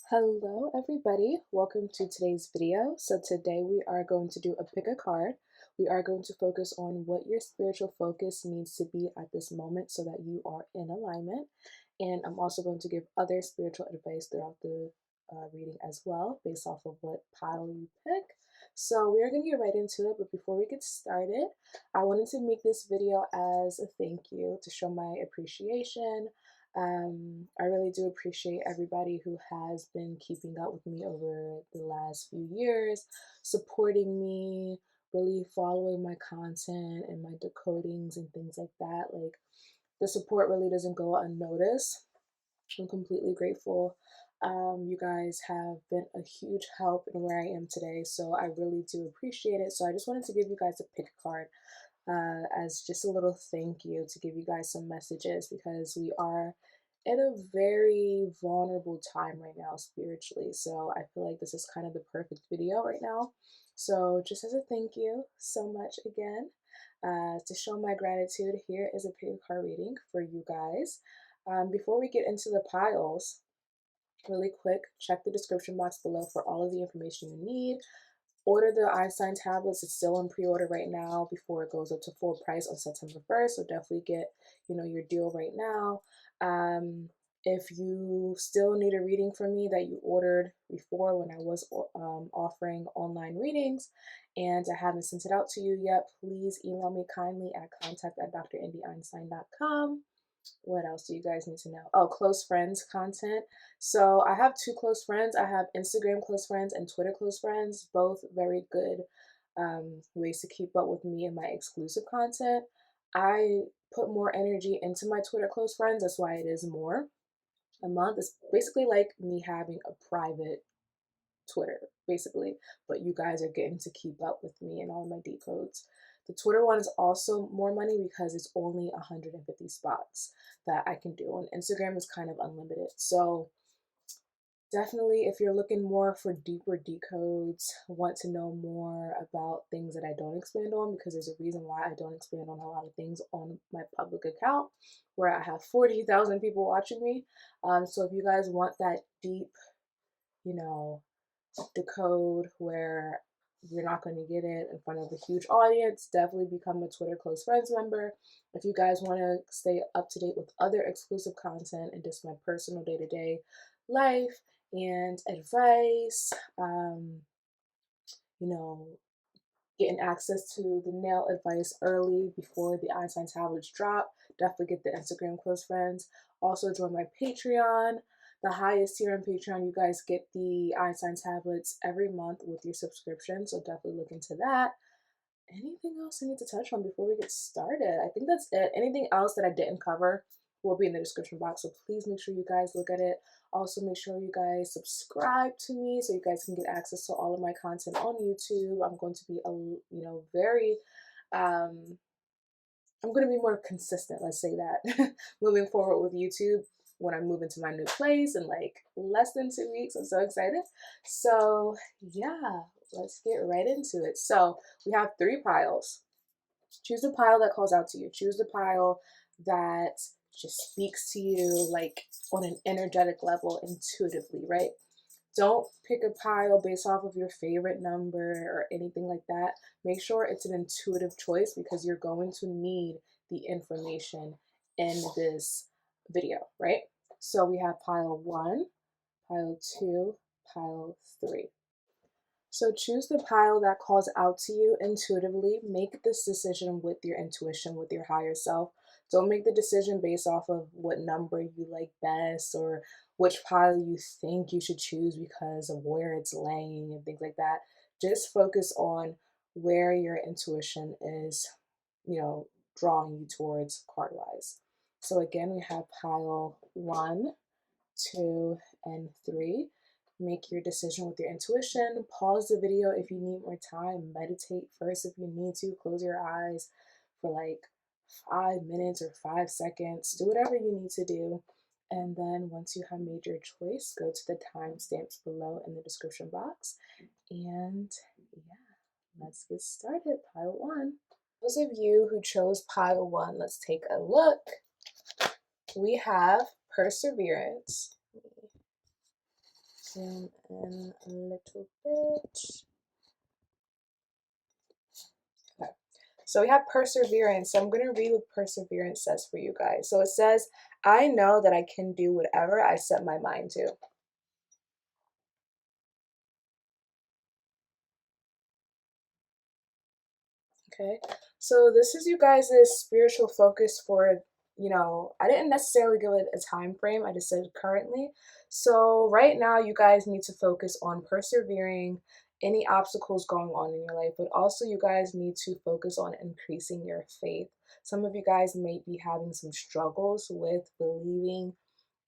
Hello everybody, welcome to today's video. So today we are going to do a pick a card. We are going to focus on what your spiritual focus needs to be at this moment so that you are in alignment. And I'm also going to give other spiritual advice throughout the reading as well, based off of what pile you pick. So we are going to get right into it, but before we get started, I wanted to make this video as a thank you to show my appreciation. I really do appreciate everybody who has been keeping up with me over the last few years, supporting me, really following my content and my decodings and things like that. Like, the support really doesn't go unnoticed. I'm completely grateful. You guys have been a huge help in where I am today, so I really do appreciate it. So I just wanted to give you guys a pick card as just a little thank you to give you guys some messages, because we are in a very vulnerable time right now spiritually. So I feel like this is kind of the perfect video right now. So just as a thank you so much again, to show my gratitude, here is a pick card reading for you guys. Before we get into the piles, really quick, check the description box below for all of the information you need. Order the Einstein tablets. It's still on pre-order right now before it goes up to full price on September 1st. So definitely get, your deal right now. If you still need a reading from me that you ordered before when I was offering online readings and I haven't sent it out to you yet, please email me kindly at contact@DrIndyEinstein.com. What else do you guys need to know? Oh, close friends content. So I have two close friends. I have Instagram close friends and Twitter close friends, both very good ways to keep up with me and my exclusive content. I put more energy into my Twitter close friends. That's why it is more a month. It's basically like me having a private Twitter, basically, but you guys are getting to keep up with me and all my decodes. The Twitter one is also more money because it's only 150 spots that I can do, and Instagram is kind of unlimited. So definitely, if you're looking more for deeper decodes, want to know more about things that I don't expand on, because there's a reason why I don't expand on a lot of things on my public account where I have 40,000 people watching me. So if you guys want that deep, you know, decode where you're not going to get it in front of a huge audience, definitely become a Twitter close friends member. If you guys want to stay up to date with other exclusive content and just my personal day-to-day life and advice, you know, getting access to the nail advice early before the Einstein tablets drop, definitely get the Instagram close friends. Also join my Patreon. The highest tier on Patreon, you guys get the Einstein tablets every month with your subscription, so definitely look into that. Anything else I need to touch on before we get started? I think that's it. Anything else that I didn't cover will be in the description box, so please make sure you guys look at it. Also, make sure you guys subscribe to me so you guys can get access to all of my content on YouTube. I'm going to be very um I'm going to be more consistent, let's say that, moving forward with YouTube when I move into my new place in like less than 2 weeks. I'm so excited. So, yeah, let's get right into it. So, we have three piles. Choose the pile that calls out to you. Choose the pile that just speaks to you like on an energetic level intuitively, right? Don't pick a pile based off of your favorite number or anything like that. Make sure it's an intuitive choice because you're going to need the information in this video, right? So we have pile 1, pile 2, pile 3. So choose the pile that calls out to you intuitively. Make this decision with your intuition, with your higher self. Don't make the decision based off of what number you like best or which pile you think you should choose because of where it's laying and things like that. Just focus on where your intuition is, drawing you towards card wise. So again, we have pile 1, 2, and 3. Make your decision with your intuition. Pause the video if you need more time. Meditate first if you need to. Close your eyes for like 5 minutes or 5 seconds. Do whatever you need to do. And then once you have made your choice, go to the timestamps below in the description box. And yeah, let's get started. Pile 1. Those of you who chose pile 1, let's take a look. We have perseverance. zoom in a little bit. Okay. So we have perseverance. So I'm going to read what perseverance says for you guys. So it says, I know that I can do whatever I set my mind to. Okay, so this is you guys' spiritual focus for, I didn't necessarily give it a time frame, I just said currently. So right now you guys need to focus on persevering any obstacles going on in your life, but also you guys need to focus on increasing your faith. Some of you guys may be having some struggles with believing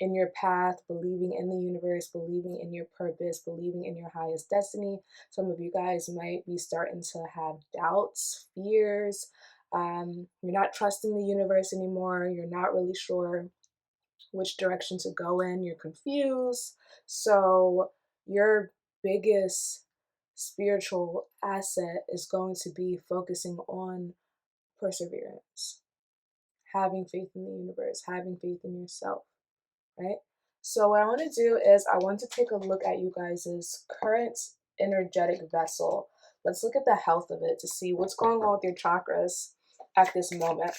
in your path, believing in the universe, believing in your purpose, believing in your highest destiny. Some of you guys might be starting to have doubts, fears. You're not trusting the universe anymore. You're not really sure which direction to go in. You're confused. So, your biggest spiritual asset is going to be focusing on perseverance, having faith in the universe, having faith in yourself, right? So what I want to do is I want to take a look at you guys' current energetic vessel. Let's look at the health of it to see what's going on with your chakras at this moment.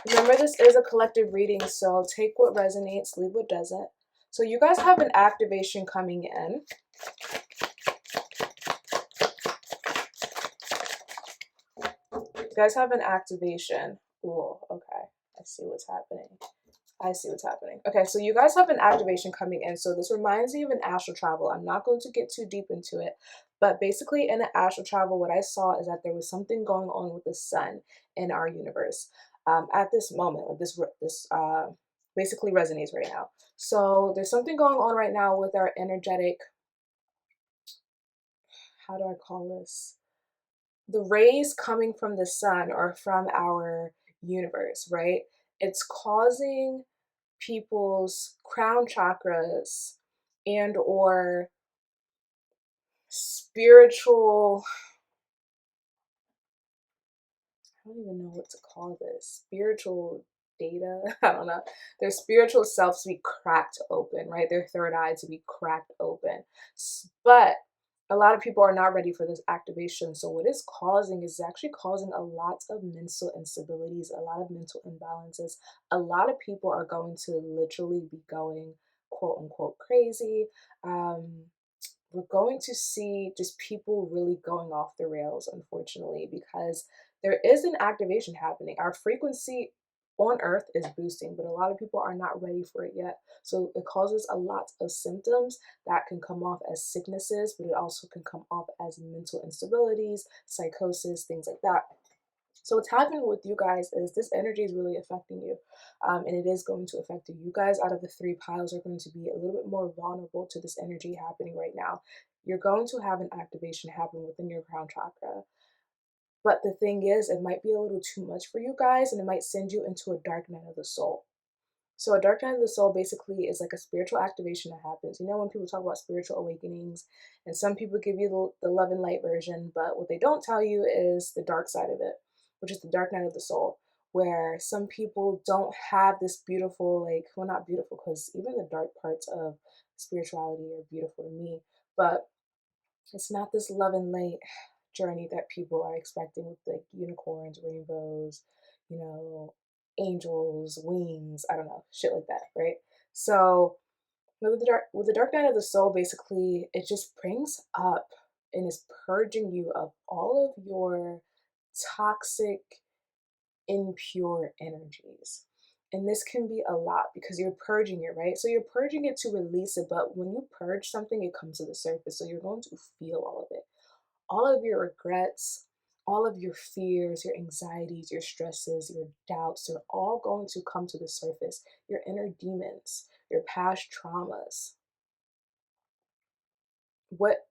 Remember, this is a collective reading, so take what resonates, leave what doesn't. So you guys have an activation coming in. You guys have an activation. Ooh, okay. I see what's happening. Okay, so you guys have an activation coming in. So this reminds me of an astral travel. I'm not going to get too deep into it, but basically in an astral travel, what I saw is that there was something going on with the sun in our universe at this moment. This basically resonates right now. So there's something going on right now with our energetic, how do I call this? The rays coming from the sun or from our universe, right? It's causing people's crown chakras and or spiritual, I don't even know what to call this, spiritual data, I don't know, their spiritual selves to be cracked open, right? Their third eye to be cracked open. But a lot of people are not ready for this activation. So what it's causing is actually causing a lot of mental instabilities, a lot of mental imbalances. A lot of people are going to literally be going quote unquote crazy. We're going to see just people really going off the rails, unfortunately, because there is an activation happening. Our frequency on earth is boosting, but a lot of people are not ready for it yet. So it causes a lot of symptoms that can come off as sicknesses, but it also can come off as mental instabilities, psychosis, things like that. So what's happening with you guys is this energy is really affecting you, and it is going to affect you. You guys out of the three piles are going to be a little bit more vulnerable to this energy happening right now. You're going to have an activation happen within your crown chakra. But the thing is, it might be a little too much for you guys, and it might send you into a dark night of the soul. So a dark night of the soul basically is like a spiritual activation that happens. You know, when people talk about spiritual awakenings, and some people give you the love and light version, but what they don't tell you is the dark side of it, which is the dark night of the soul, where some people don't have this beautiful, like, well, not beautiful, because even the dark parts of spirituality are beautiful to me, but it's not this love and light journey that people are expecting with like unicorns, rainbows, angels, wings, I don't know, shit like that, right? So with the dark night of the soul, basically, it just brings up and is purging you of all of your toxic, impure energies. And this can be a lot because you're purging it, right? So you're purging it to release it, but when you purge something, it comes to the surface. So you're going to feel all of it. All of your regrets, all of your fears, your anxieties, your stresses, your doubts, they're all going to come to the surface. Your inner demons, your past traumas, what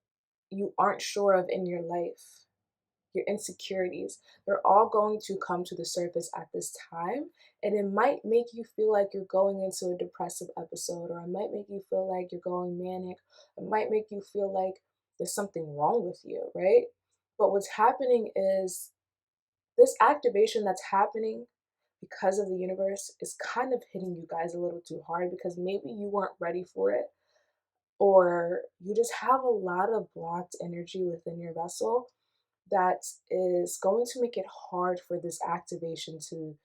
you aren't sure of in your life, your insecurities, they're all going to come to the surface at this time. And it might make you feel like you're going into a depressive episode, or it might make you feel like you're going manic. It might make you feel like there's something wrong with you, right? But what's happening is this activation that's happening because of the universe, is kind of hitting you guys a little too hard because maybe you weren't ready for it, or you just have a lot of blocked energy within your vessel that is going to make it hard for this activation to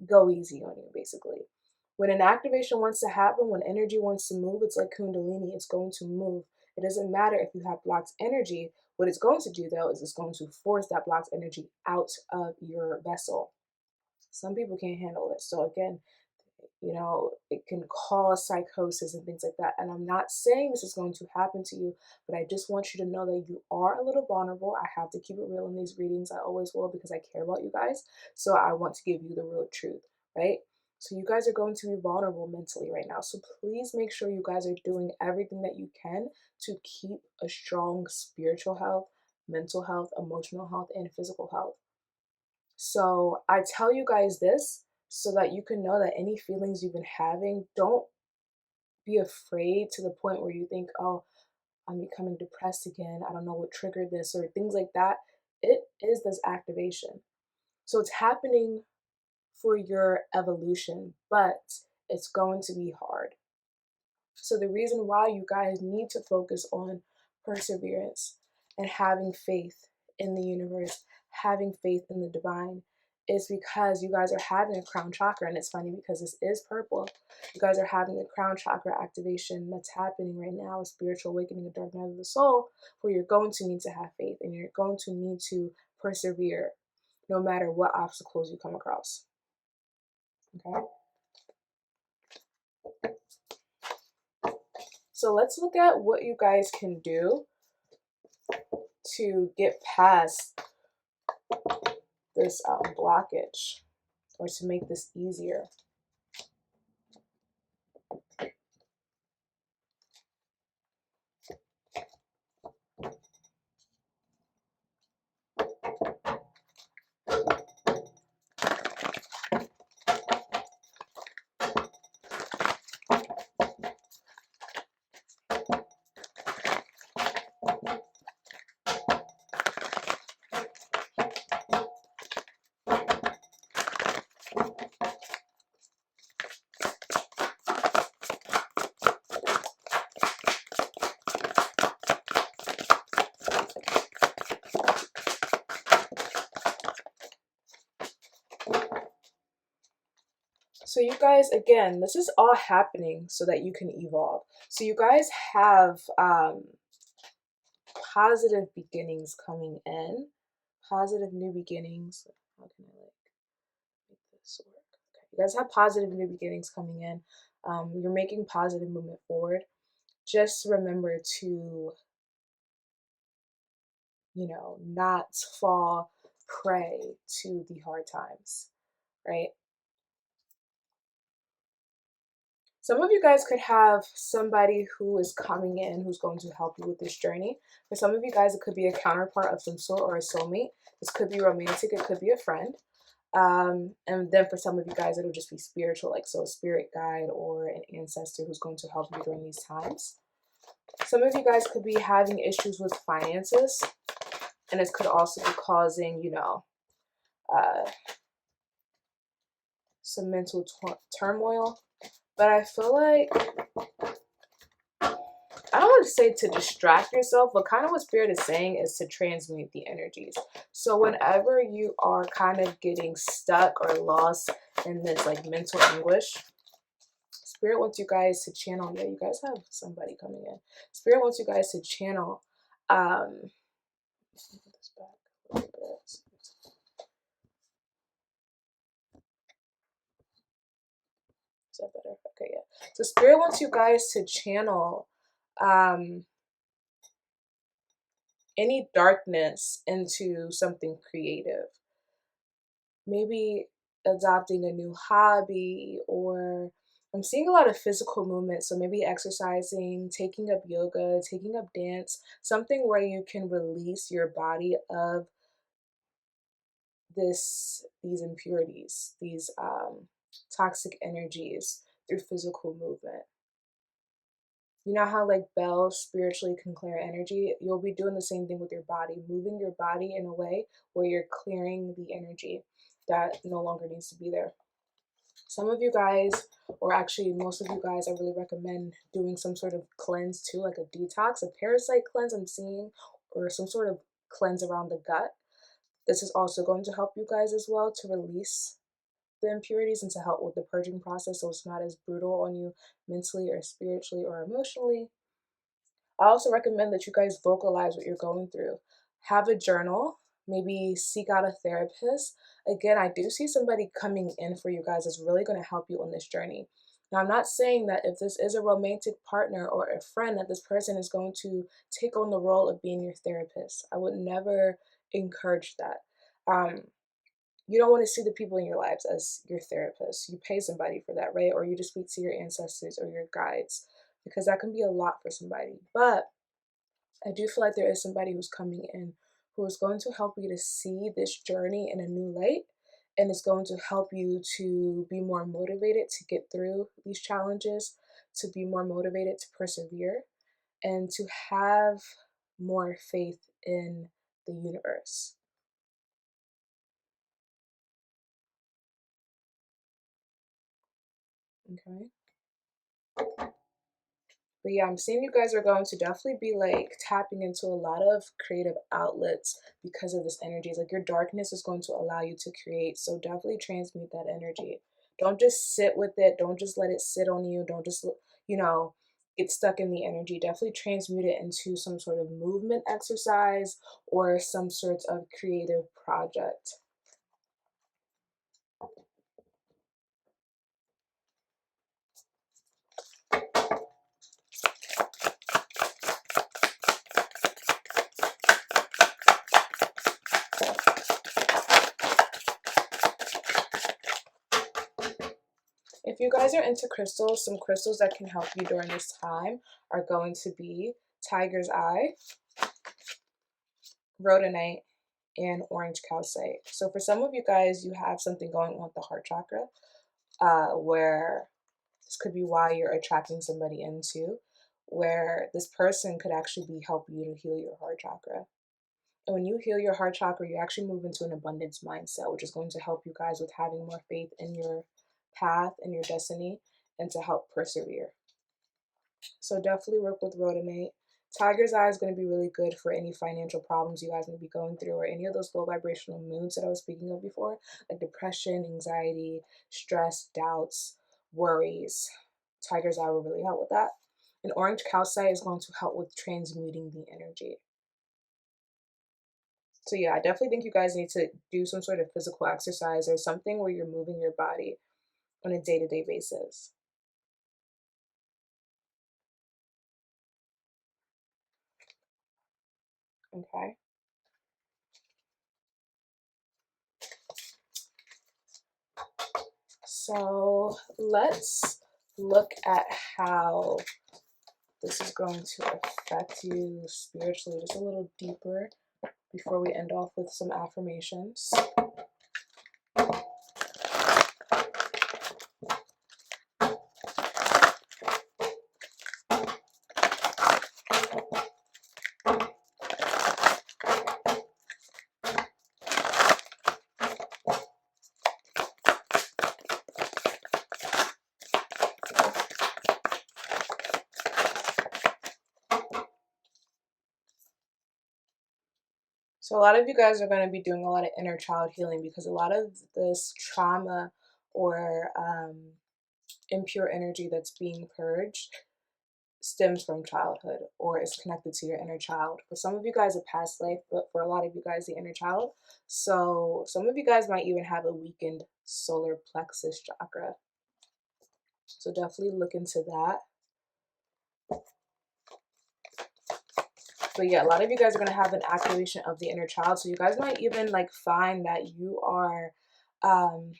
go easy on you, basically. When an activation wants to happen, when energy wants to move, it's like Kundalini, it's going to move. It doesn't matter if you have blocked energy. What it's going to do, though, is it's going to force that blocked energy out of your vessel. Some people can't handle it. So, again, it can cause psychosis and things like that. And I'm not saying this is going to happen to you, but I just want you to know that you are a little vulnerable. I have to keep it real in these readings. I always will because I care about you guys. So I want to give you the real truth, right? So you guys are going to be vulnerable mentally right now. So please make sure you guys are doing everything that you can to keep a strong spiritual health, mental health, emotional health, and physical health. So I tell you guys this so that you can know that any feelings you've been having, don't be afraid to the point where you think, oh, I'm becoming depressed again. I don't know what triggered this or things like that. It is this activation. So it's happening for your evolution, but it's going to be hard. So the reason why you guys need to focus on perseverance and having faith in the universe, having faith in the divine, is because you guys are having a crown chakra. And it's funny because this is purple. You guys are having a crown chakra activation that's happening right now, a spiritual awakening, a dark night of the soul, where you're going to need to have faith and you're going to need to persevere no matter what obstacles you come across. Okay? So let's look at what you guys can do to get past this blockage, or to make this easier. So you guys, again, this is all happening so that you can evolve. So you guys have positive beginnings coming in, positive new beginnings. How can I make this work? Okay, you guys have positive new beginnings coming in. You're making positive movement forward. Just remember to, not fall prey to the hard times, right? Some of you guys could have somebody who is coming in who's going to help you with this journey. For some of you guys, it could be a counterpart of some sort or a soulmate. This could be romantic. It could be a friend. And then for some of you guys, it'll just be spiritual, like so a spirit guide or an ancestor who's going to help you during these times. Some of you guys could be having issues with finances, and it could also be causing, some mental turmoil. But I feel like, I don't want to say to distract yourself, but kind of what Spirit is saying is to transmute the energies. So whenever you are kind of getting stuck or lost in this like mental anguish, Spirit wants you guys to channel. Yeah, you guys have somebody coming in. Spirit wants you guys to channel. Put this back a little bit. Is that better? Okay, yeah. So Spirit wants you guys to channel any darkness into something creative. Maybe adopting a new hobby, or I'm seeing a lot of physical movement. So maybe exercising, taking up yoga, taking up dance, something where you can release your body of these impurities, these toxic energies through physical movement. You know how like bells spiritually can clear energy? You'll be doing the same thing with your body, moving your body in a way where you're clearing the energy. that no longer needs to be there. Some of you guys, or actually most of you guys, I really recommend doing some sort of cleanse too, like a detox, a parasite cleanse I'm seeing, or some sort of cleanse around the gut. This is also going to help you guys as well to release the impurities and to help with the purging process so it's not as brutal on you mentally or spiritually or emotionally. I also recommend that you guys vocalize what you're going through. Have a journal, maybe seek out a therapist. Again, I do see somebody coming in for you guys that's really going to help you on this journey. Now, I'm not saying that if this is a romantic partner or a friend, that this person is going to take on the role of being your therapist. I would never encourage that. Um, you don't want to see the people in your lives as your therapist. You pay somebody for that, right? Or you just speak to your ancestors or your guides, because that can be a lot for somebody. But I do feel like there is somebody who's coming in who is going to help you to see this journey in a new light, and is going to help you to be more motivated to get through these challenges, to be more motivated to persevere, and to have more faith in the universe. Okay. But yeah, I'm seeing you guys are going to definitely be like tapping into a lot of creative outlets because of this energy. It's like your darkness is going to allow you to create. So definitely transmute that energy. Don't just sit with it. Don't just let it sit on you. Don't just, you know, get stuck in the energy. Definitely transmute it into some sort of movement exercise or some sort of creative project. If you guys are into crystals, some crystals that can help you during this time are going to be tiger's eye, rhodonite, and orange calcite. So for some of you guys, you have something going on with the heart chakra, where this could be why you're attracting somebody into, where this person could actually be helping you to heal your heart chakra. And when you heal your heart chakra, you actually move into an abundance mindset, which is going to help you guys with having more faith in your path and your destiny, and to help persevere. So definitely work with rhodonate. Tiger's eye is going to be really good for any financial problems you guys may be going through, or any of those low vibrational moods that I was speaking of before, like depression, anxiety, stress, doubts, worries. Tiger's eye will really help with that. And orange calcite is going to help with transmuting the energy. So yeah, I definitely think you guys need to do some sort of physical exercise or something where you're moving your body on a day-to-day basis. Okay. So let's look at how this is going to affect you spiritually just a little deeper before we end off with some affirmations. So a lot of you guys are going to be doing a lot of inner child healing, because a lot of this trauma or impure energy that's being purged stems from childhood or is connected to your inner child. For some of you guys, a past life, but for a lot of you guys, the inner child. So some of you guys might even have a weakened solar plexus chakra. So definitely look into that. But yeah, a lot of you guys are going to have an activation of the inner child. So you guys might even like find that you are um,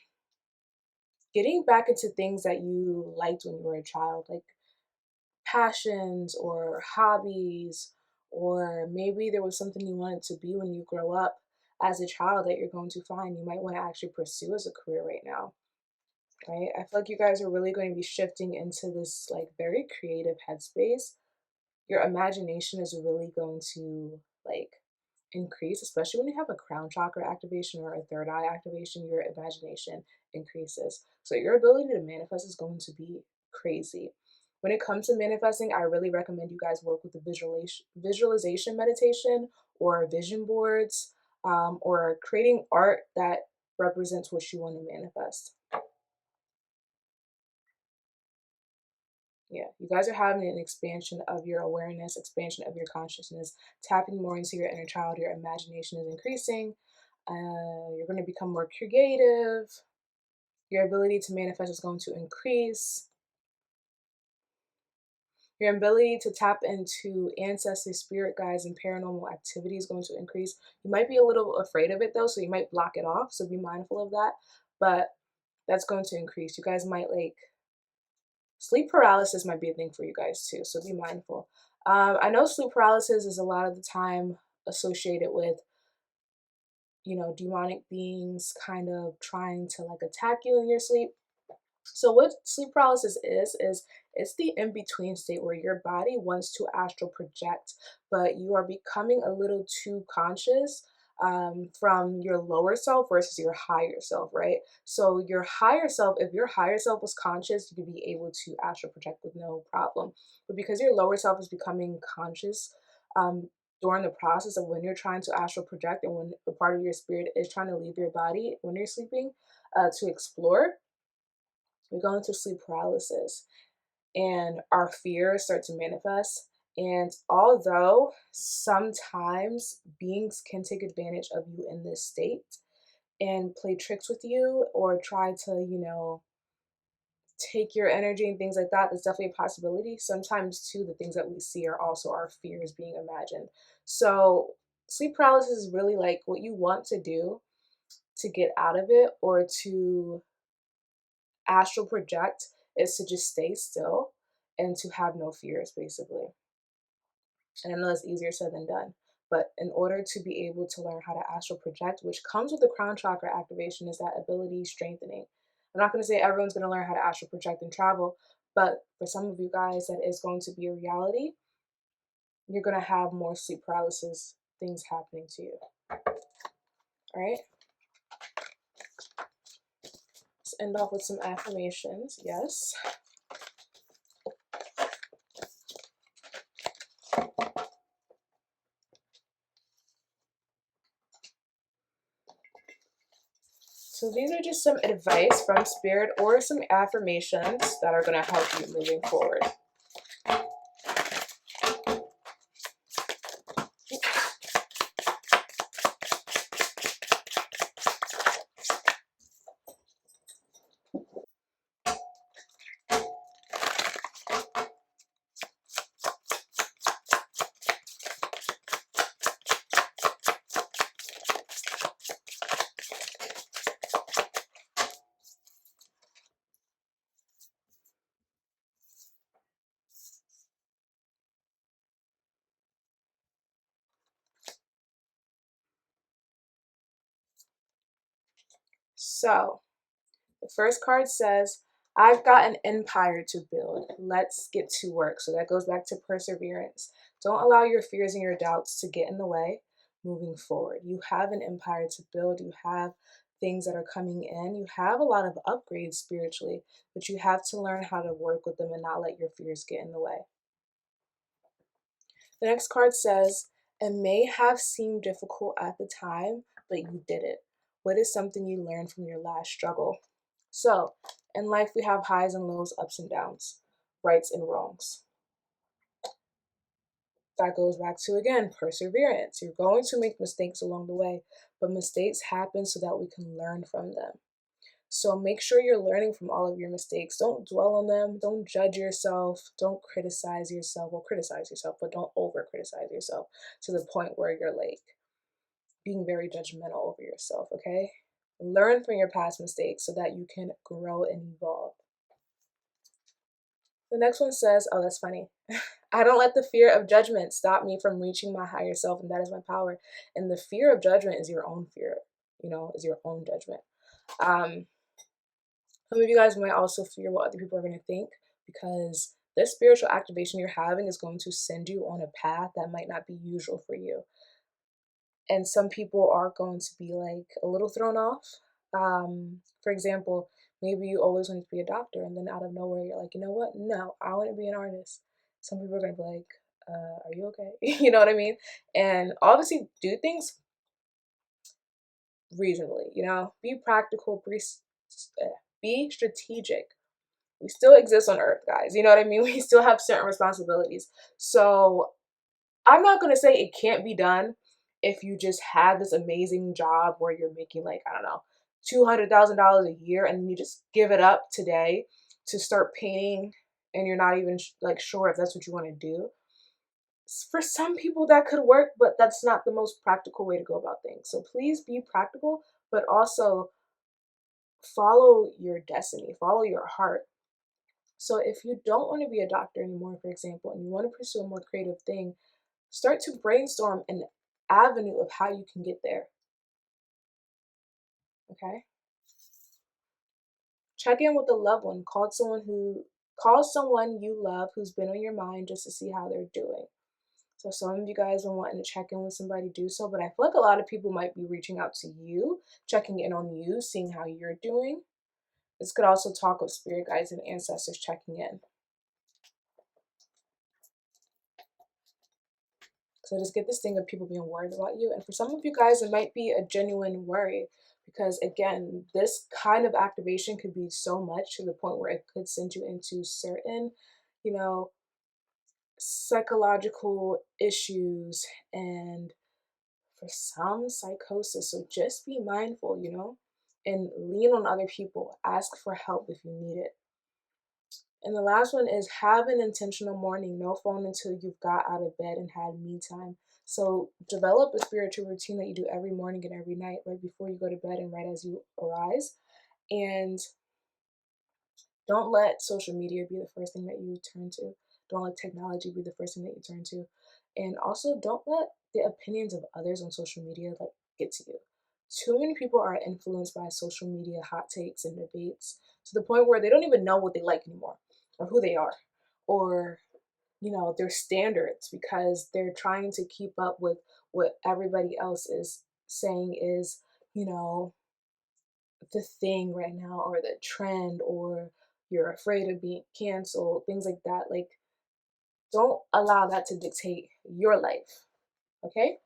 getting back into things that you liked when you were a child, like passions or hobbies, or maybe there was something you wanted to be when you grow up as a child that you're going to find you might want to actually pursue as a career right now, right? I feel like you guys are really going to be shifting into this like very creative headspace. Your imagination is really going to like increase, especially when you have a crown chakra activation or a third eye activation, your imagination increases. So your ability to manifest is going to be crazy. When it comes to manifesting, I really recommend you guys work with the visualization meditation or vision boards, or creating art that represents what you want to manifest. Yeah, you guys are having an expansion of your awareness, expansion of your consciousness, tapping more into your inner child. Your imagination is increasing. You're going to become more creative. Your ability to manifest is going to increase. Your ability to tap into ancestors, spirit guides, and paranormal activity is going to increase. You might be a little afraid of it though, so you might block it off. So be mindful of that. But that's going to increase. You guys might like sleep paralysis might be a thing for you guys too. So be mindful. I know sleep paralysis is a lot of the time associated with, demonic beings kind of trying to like attack you in your sleep. So what sleep paralysis is it's the in-between state where your body wants to astral project, but you are becoming a little too conscious, from your lower self versus your higher self, right? So your higher self, if your higher self was conscious, you could be able to astral project with no problem. But because your lower self is becoming conscious, during the process of when you're trying to astral project and when a part of your spirit is trying to leave your body when you're sleeping, to explore, we go into sleep paralysis and our fears start to manifest. And although sometimes beings can take advantage of you in this state and play tricks with you or try to, take your energy and things like that, that's definitely a possibility. Sometimes, too, the things that we see are also our fears being imagined. So, sleep paralysis is really like what you want to do to get out of it or to astral project is to just stay still and to have no fears, basically. And I know that's easier said than done. But in order to be able to learn how to astral project, which comes with the crown chakra activation, is that ability strengthening. I'm not going to say everyone's going to learn how to astral project and travel, but for some of you guys, that is going to be a reality. You're going to have more sleep paralysis things happening to you. All right. Let's end off with some affirmations. Yes. So these are just some advice from Spirit or some affirmations that are going to help you moving forward. So the first card says, I've got an empire to build. Let's get to work. So that goes back to perseverance. Don't allow your fears and your doubts to get in the way moving forward. You have an empire to build. You have things that are coming in. You have a lot of upgrades spiritually, but you have to learn how to work with them and not let your fears get in the way. The next card says, it may have seemed difficult at the time, but you did it. What is something you learned from your last struggle? So, in life, we have highs and lows, ups and downs, rights and wrongs. That goes back to, again, perseverance. You're going to make mistakes along the way, but mistakes happen so that we can learn from them. So make sure you're learning from all of your mistakes. Don't dwell on them. Don't judge yourself. Don't criticize yourself. Well, criticize yourself, but don't over criticize yourself to the point where you're like being very judgmental over yourself, okay? Learn from your past mistakes so that you can grow and evolve. The next one says, oh, that's funny. I don't let the fear of judgment stop me from reaching my higher self, and that is my power. And the fear of judgment is your own fear, is your own judgment. Some of you guys might also fear what other people are going to think, because this spiritual activation you're having is going to send you on a path that might not be usual for you. And some people are going to be like a little thrown off. For example, maybe you always wanted to be a doctor, and then out of nowhere you're like, you know what? No, I want to be an artist. Some people are gonna be like, are you okay? You know what I mean? And obviously do things reasonably, be practical, be strategic. We still exist on earth, guys. You know what I mean? We still have certain responsibilities. So I'm not going to say it can't be done if you just have this amazing job where you're making like, I don't know, $200,000 a year, and then you just give it up today to start painting, and you're not even like sure if that's what you want to do. For some people that could work, but that's not the most practical way to go about things. So please be practical, but also follow your destiny, follow your heart. So if you don't want to be a doctor anymore, for example, and you want to pursue a more creative thing, start to brainstorm an avenue of how you can get there. Okay? Check in with a loved one. Call someone you love who's been on your mind just to see how they're doing. So some of you guys are wanting to check in with somebody, do so, but I feel like a lot of people might be reaching out to you, checking in on you, seeing how you're doing. This could also talk of spirit guides and ancestors checking in. So I just get this thing of people being worried about you. And for some of you guys, it might be a genuine worry, because again, this kind of activation could be so much to the point where it could send you into certain, psychological issues, and for some psychosis. So just be mindful, and lean on other people. Ask for help if you need it. And the last one is have an intentional morning. No phone until you've got out of bed and had me time. So develop a spiritual routine that you do every morning and every night, right before you go to bed and right as you arise. And don't let social media be the first thing that you turn to. Don't let technology be the first thing that you turn to. And also don't let the opinions of others on social media get to you. Too many people are influenced by social media hot takes and debates to the point where they don't even know what they like anymore, or who they are, or their standards, because they're trying to keep up with what everybody else is saying is, the thing right now, or the trend, or you're afraid of being canceled, things like that. Like, don't allow that to dictate your life. Okay?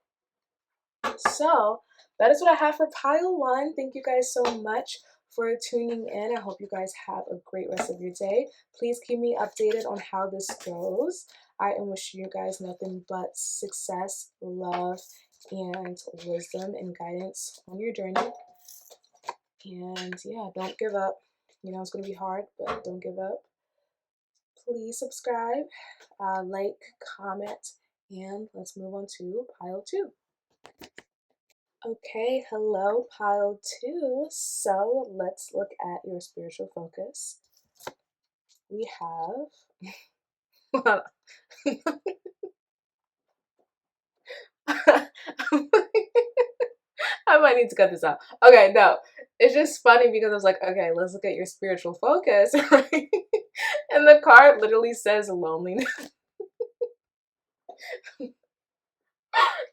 So that is what I have for pile one. Thank you guys so much for tuning in. I hope you guys have a great rest of your day. Please keep me updated on how this goes. I am wishing you guys nothing but success, love, and wisdom and guidance on your journey. And yeah, don't give up. It's going to be hard, but don't give up. Please subscribe, like, comment, and let's move on to pile two. Okay, hello, pile two. So let's look at your spiritual focus. We have. I might need to cut this out. Okay, no. It's just funny because I was like, okay, let's look at your spiritual focus, right? And the card literally says loneliness.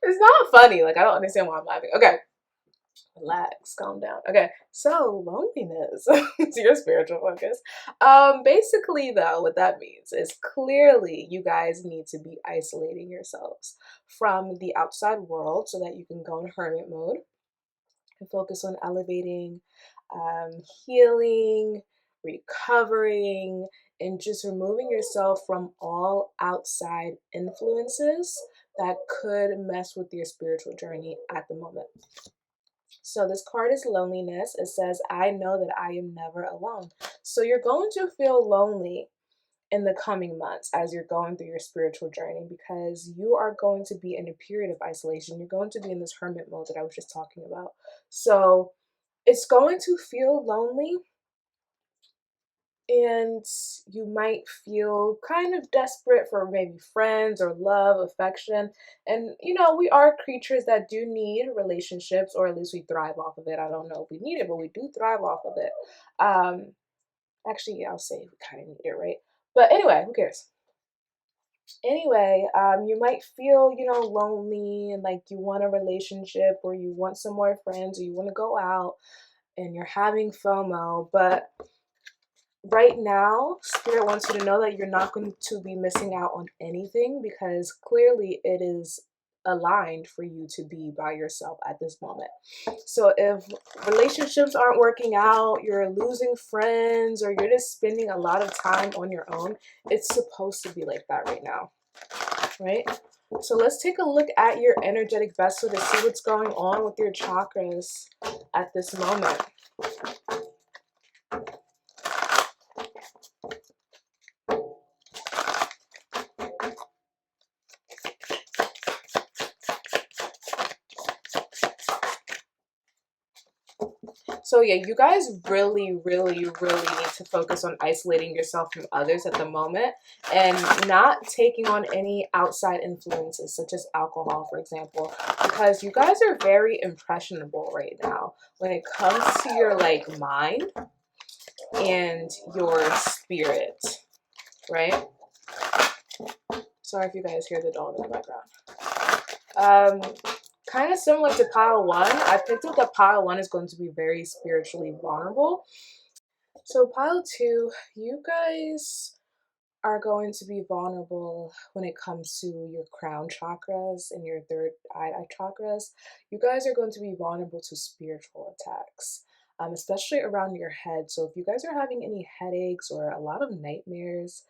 It's not funny. Like, I don't understand why I'm laughing. Okay. Relax, calm down. Okay, so loneliness is your spiritual focus. Basically, though, what that means is clearly you guys need to be isolating yourselves from the outside world so that you can go in hermit mode and focus on elevating, healing, recovering, and just removing yourself from all outside influences that could mess with your spiritual journey at the moment. So this card is loneliness. It says, I know that I am never alone. So you're going to feel lonely in the coming months as you're going through your spiritual journey, because you are going to be in a period of isolation. You're going to be in this hermit mode that I was just talking about. So it's going to feel lonely, and you might feel kind of desperate for maybe friends or love, affection. And we are creatures that do need relationships, or at least we thrive off of it. I don't know if we need it, but we do thrive off of it. Actually, I'll say we kind of need it, right? But anyway, who cares? Anyway, you might feel, lonely and like you want a relationship or you want some more friends or you want to go out and you're having FOMO, but right now, Spirit wants you to know that you're not going to be missing out on anything because clearly it is aligned for you to be by yourself at this moment. So if relationships aren't working out, you're losing friends, or you're just spending a lot of time on your own, it's supposed to be like that right now, right? So let's take a look at your energetic vessel to see what's going on with your chakras at this moment. So yeah, you guys really, really, really need to focus on isolating yourself from others at the moment and not taking on any outside influences such as alcohol, for example, because you guys are very impressionable right now when it comes to your like mind and your spirit, right? Sorry if you guys hear the dog in the background. Kind of similar to pile one, I picked up that pile one is going to be very spiritually vulnerable. So pile two, you guys are going to be vulnerable when it comes to your crown chakras and your third eye chakras. You guys are going to be vulnerable to spiritual attacks, especially around your head. So if you guys are having any headaches or a lot of nightmares,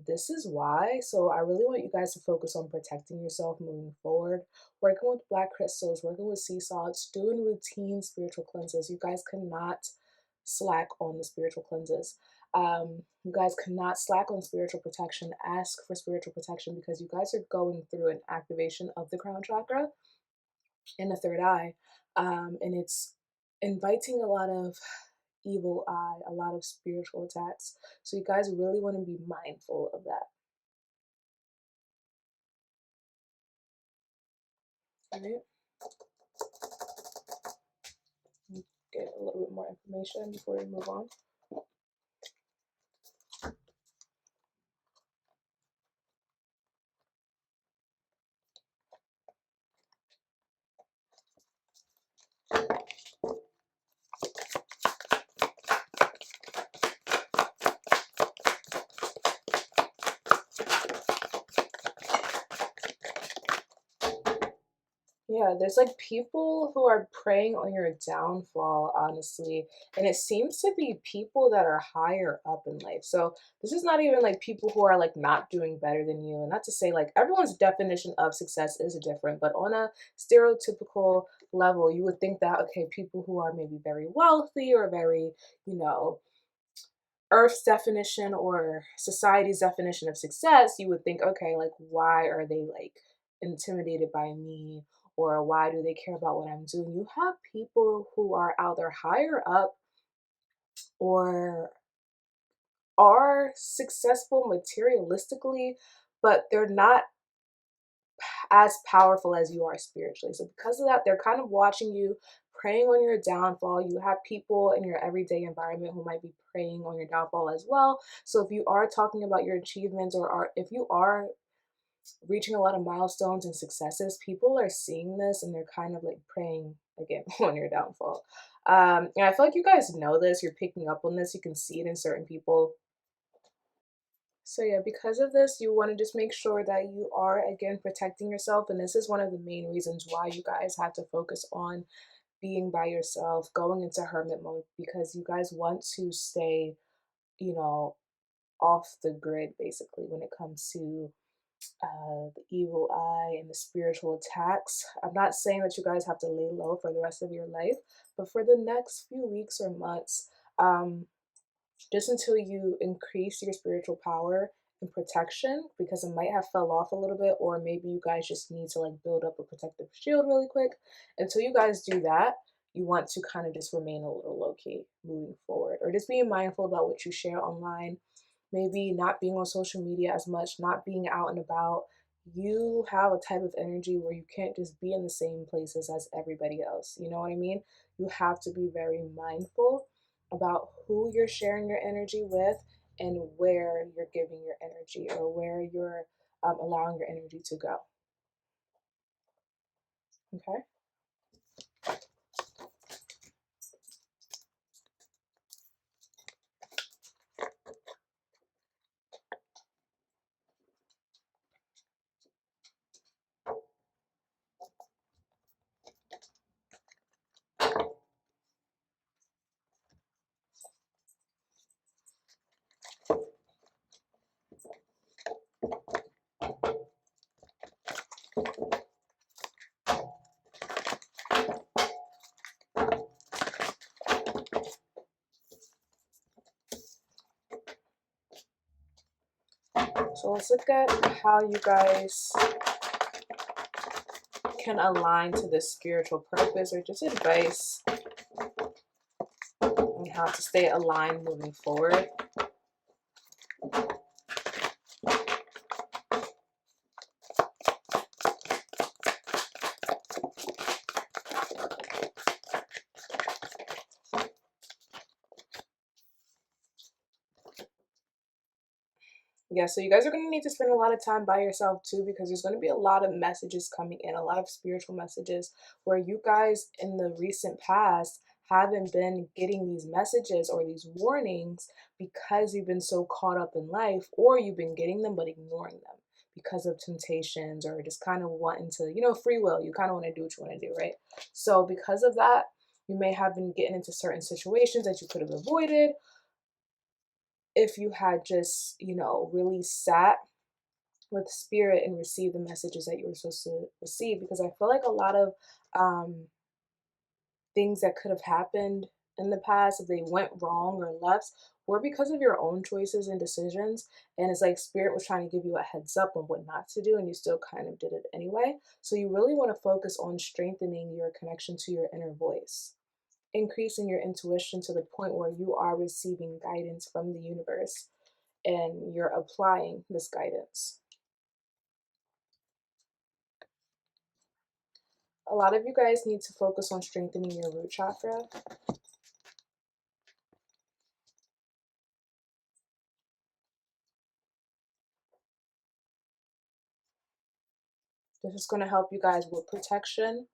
this is why. So I really want you guys to focus on protecting yourself moving forward, working with black crystals, working with sea salts, doing routine spiritual cleanses. You guys cannot slack on the spiritual cleanses. You guys cannot slack on spiritual protection. Ask for spiritual protection because you guys are going through an activation of the crown chakra and the third eye. And it's inviting a lot of evil eye, a lot of spiritual attacks. So you guys really want to be mindful of that. All right. Get a little bit more information before we move on. Yeah, there's like people who are preying on your downfall, honestly. And it seems to be people that are higher up in life. So this is not even like people who are like not doing better than you. And not to say like everyone's definition of success is different, but on a stereotypical level, you would think that, okay, people who are maybe very wealthy or very, you know, Earth's definition or society's definition of success, you would think, okay, like, why are they like intimidated by me? Or why do they care about what I'm doing? You have people who are either higher up or are successful materialistically, but they're not as powerful as you are spiritually. So because of that, they're kind of watching you, preying on your downfall. You have people in your everyday environment who might be preying on your downfall as well. So if you are talking about your achievements if you are reaching a lot of milestones and successes, people are seeing this and they're kind of like preying again on your downfall. And I feel like you guys know this, you're picking up on this, you can see it in certain people. So yeah, because of this, you want to just make sure that you are again protecting yourself. And this is one of the main reasons why you guys have to focus on being by yourself, going into hermit mode, because you guys want to stay, you know, off the grid basically when it comes to the evil eye and the spiritual attacks. I'm not saying that you guys have to lay low for the rest of your life, but for the next few weeks or months, um, just until you increase your spiritual power and protection, because it might have fell off a little bit, or maybe you guys just need to like build up a protective shield really quick. Until you guys do that, you want to kind of just remain a little low key moving forward, or just being mindful about what you share online, maybe not being on social media as much, not being out and about. You have a type of energy where you can't just be in the same places as everybody else. You know what I mean? You have to be very mindful about who you're sharing your energy with and where you're giving your energy, or where you're allowing your energy to go. Okay. So let's look at how you guys can align to this spiritual purpose, or just advice on how to stay aligned moving forward. Yeah, so you guys are going to need to spend a lot of time by yourself too, because there's going to be a lot of messages coming in, a lot of spiritual messages where you guys in the recent past haven't been getting these messages or these warnings because you've been so caught up in life, or you've been getting them but ignoring them because of temptations, or just kind of wanting to, free will. You kind of want to do what you want to do, right? So because of that, you may have been getting into certain situations that you could have avoided if you had just, really sat with spirit and receive the messages that you were supposed to receive. Because I feel like a lot of things that could have happened in the past, if they went wrong or left, were because of your own choices and decisions. And it's like spirit was trying to give you a heads up on what not to do, and you still kind of did it anyway. So you really want to focus on strengthening your connection to your inner voice, increasing your intuition to the point where you are receiving guidance from the universe and you're applying this guidance. A lot of you guys need to focus on strengthening your root chakra. This is going to help you guys with protection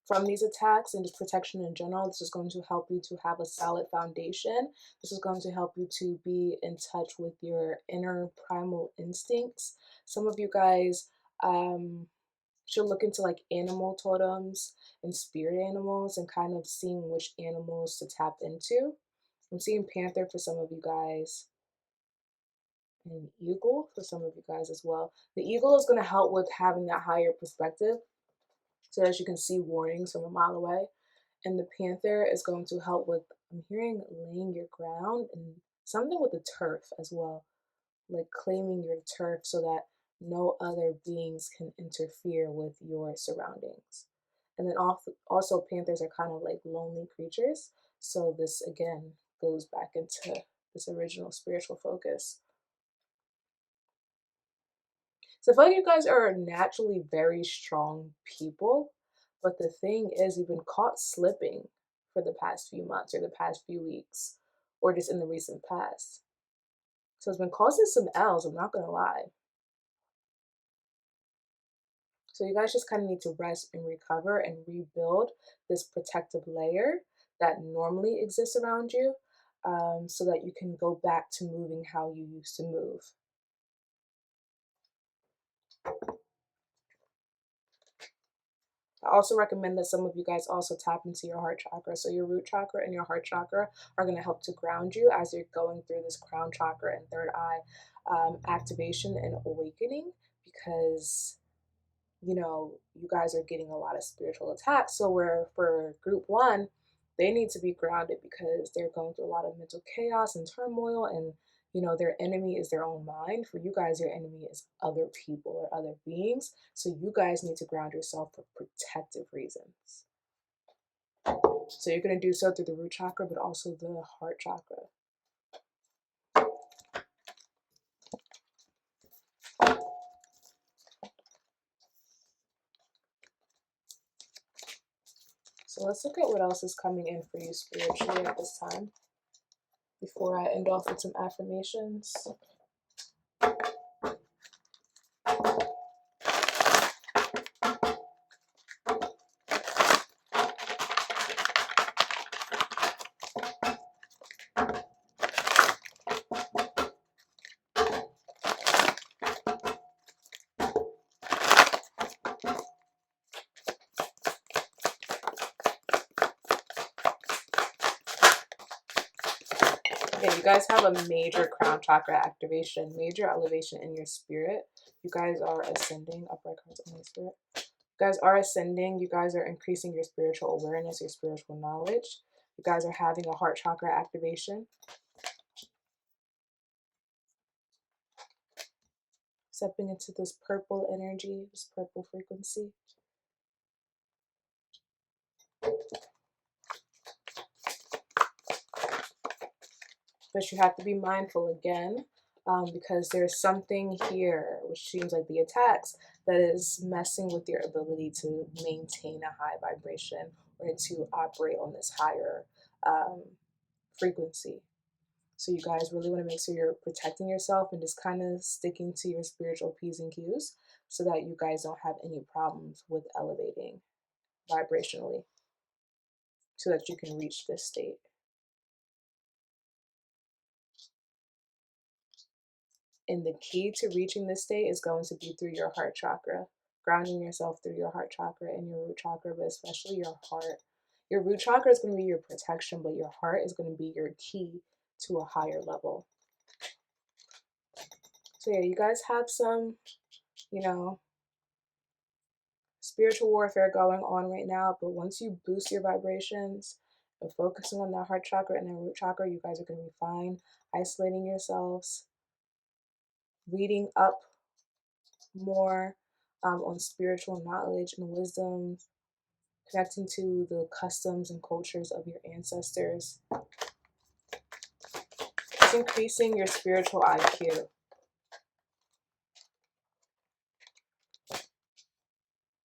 from these attacks and just protection in general. This is going to help you to have a solid foundation. This is going to help you to be in touch with your inner primal instincts. Some of you guys should look into like animal totems and spirit animals and kind of seeing which animals to tap into. I'm seeing panther for some of you guys, and eagle for some of you guys as well. The eagle is going to help with having that higher perspective so that you can see warnings from a mile away. And the panther is going to help with, I'm hearing laying your ground and something with the turf as well, like claiming your turf so that no other beings can interfere with your surroundings. And then also panthers are kind of like lonely creatures. So this again goes back into this original spiritual focus. So I feel like you guys are naturally very strong people, but the thing is, you've been caught slipping for the past few months or the past few weeks, or just in the recent past. So it's been causing some L's, I'm not gonna lie. So you guys just kind of need to rest and recover and rebuild this protective layer that normally exists around you, so that you can go back to moving how you used to move. I also recommend that some of you guys also tap into your heart chakra. So your root chakra and your heart chakra are going to help to ground you as you're going through this crown chakra and third eye activation and awakening, because you guys are getting a lot of spiritual attacks. So where for group one, they need to be grounded because they're going through a lot of mental chaos and turmoil, and their enemy is their own mind. For you guys, your enemy is other people or other beings. So you guys need to ground yourself for protective reasons. So you're going to do so through the root chakra, but also the heart chakra. So let's look at what else is coming in for you spiritually at this time before I end off with some affirmations. Okay, you guys have a major crown chakra activation, major elevation in your spirit. You guys are ascending, upright cards on my spirit. You guys are ascending. You guys are increasing your spiritual awareness, your spiritual knowledge. You guys are having a heart chakra activation. Stepping into this purple energy, this purple frequency. But you have to be mindful again, because there's something here, which seems like the attacks, that is messing with your ability to maintain a high vibration or to operate on this higher frequency. So you guys really want to make sure you're protecting yourself and just kind of sticking to your spiritual P's and Q's so that you guys don't have any problems with elevating vibrationally so that you can reach this state. And the key to reaching this state is going to be through your heart chakra, grounding yourself through your heart chakra and your root chakra, but especially your heart. Your root chakra is going to be your protection, but your heart is going to be your key to a higher level. So yeah, you guys have some, spiritual warfare going on right now, but once you boost your vibrations and focusing on that heart chakra and that root chakra, you guys are going to be fine. Isolating yourselves, reading up more on spiritual knowledge and wisdom, connecting to the customs and cultures of your ancestors. It's increasing your spiritual IQ.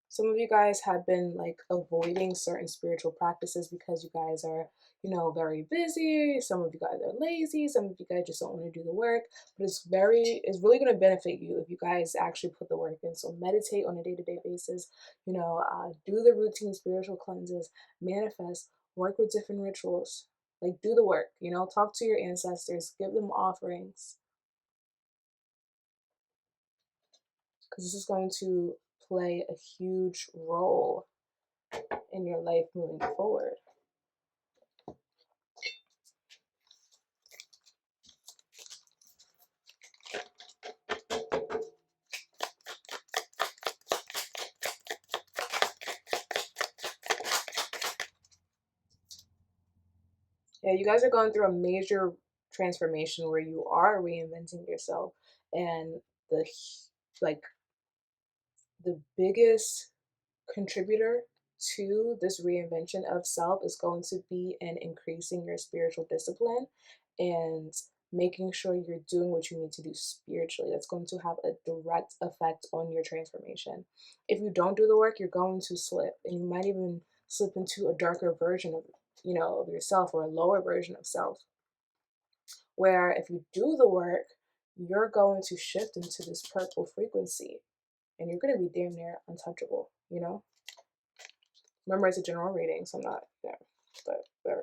Some of you guys have been like avoiding certain spiritual practices because you guys are, very busy. Some of you guys are lazy. Some of you guys just don't want to do the work. But it's really going to benefit you if you guys actually put the work in. So meditate on a day-to-day basis. Do the routine spiritual cleanses, manifest, work with different rituals. Like do the work. Talk to your ancestors, give them offerings, because this is going to play a huge role in your life moving forward. Yeah, you guys are going through a major transformation where you are reinventing yourself, and the like the biggest contributor to this reinvention of self is going to be in increasing your spiritual discipline and making sure you're doing what you need to do spiritually. That's going to have a direct effect on your transformation. If you don't do the work, you're going to slip, and you might even slip into a darker version of yourself, or a lower version of self, where if you do the work, you're going to shift into this purple frequency and you're going to be damn near untouchable. Remember, it's a general reading, so I'm not there, but there.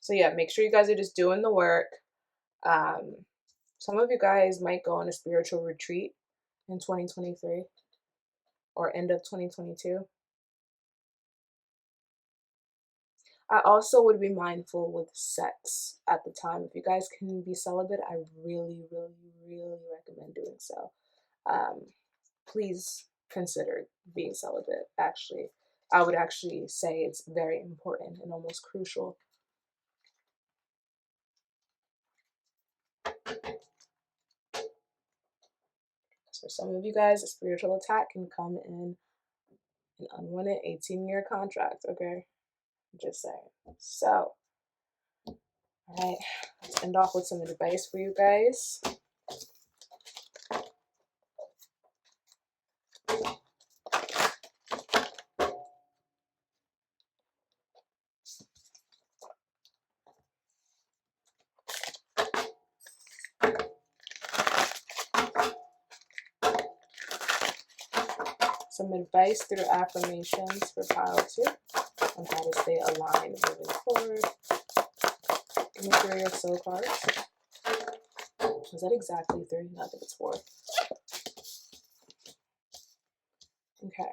So yeah, make sure you guys are just doing the work. Some of you guys might go on a spiritual retreat in 2023 or end of 2022. I also would be mindful with sex at the time. If you guys can be celibate, I really, really, really recommend doing so. Please consider being celibate. Actually, I would actually say it's very important and almost crucial. For some of you guys, a spiritual attack can come in an unwanted 18-year contract, okay? Just saying. So, all right, let's end off with some advice for you guys. some advice through affirmations for pile 2 on how to stay aligned moving forward. Give me 3 or so cards. Is that exactly 3? No, I think it's 4. Okay.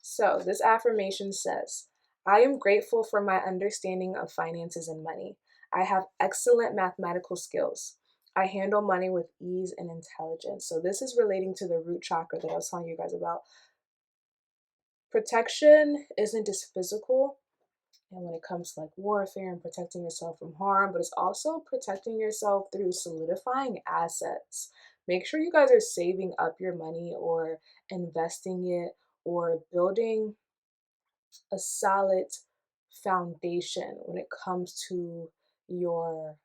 So this affirmation says, I am grateful for my understanding of finances and money. I have excellent mathematical skills. I handle money with ease and intelligence. So this is relating to the root chakra that I was telling you guys about. Protection isn't just physical, and when it comes to like warfare and protecting yourself from harm, but it's also protecting yourself through solidifying assets. Make sure you guys are saving up your money or investing it or building a solid foundation when it comes to your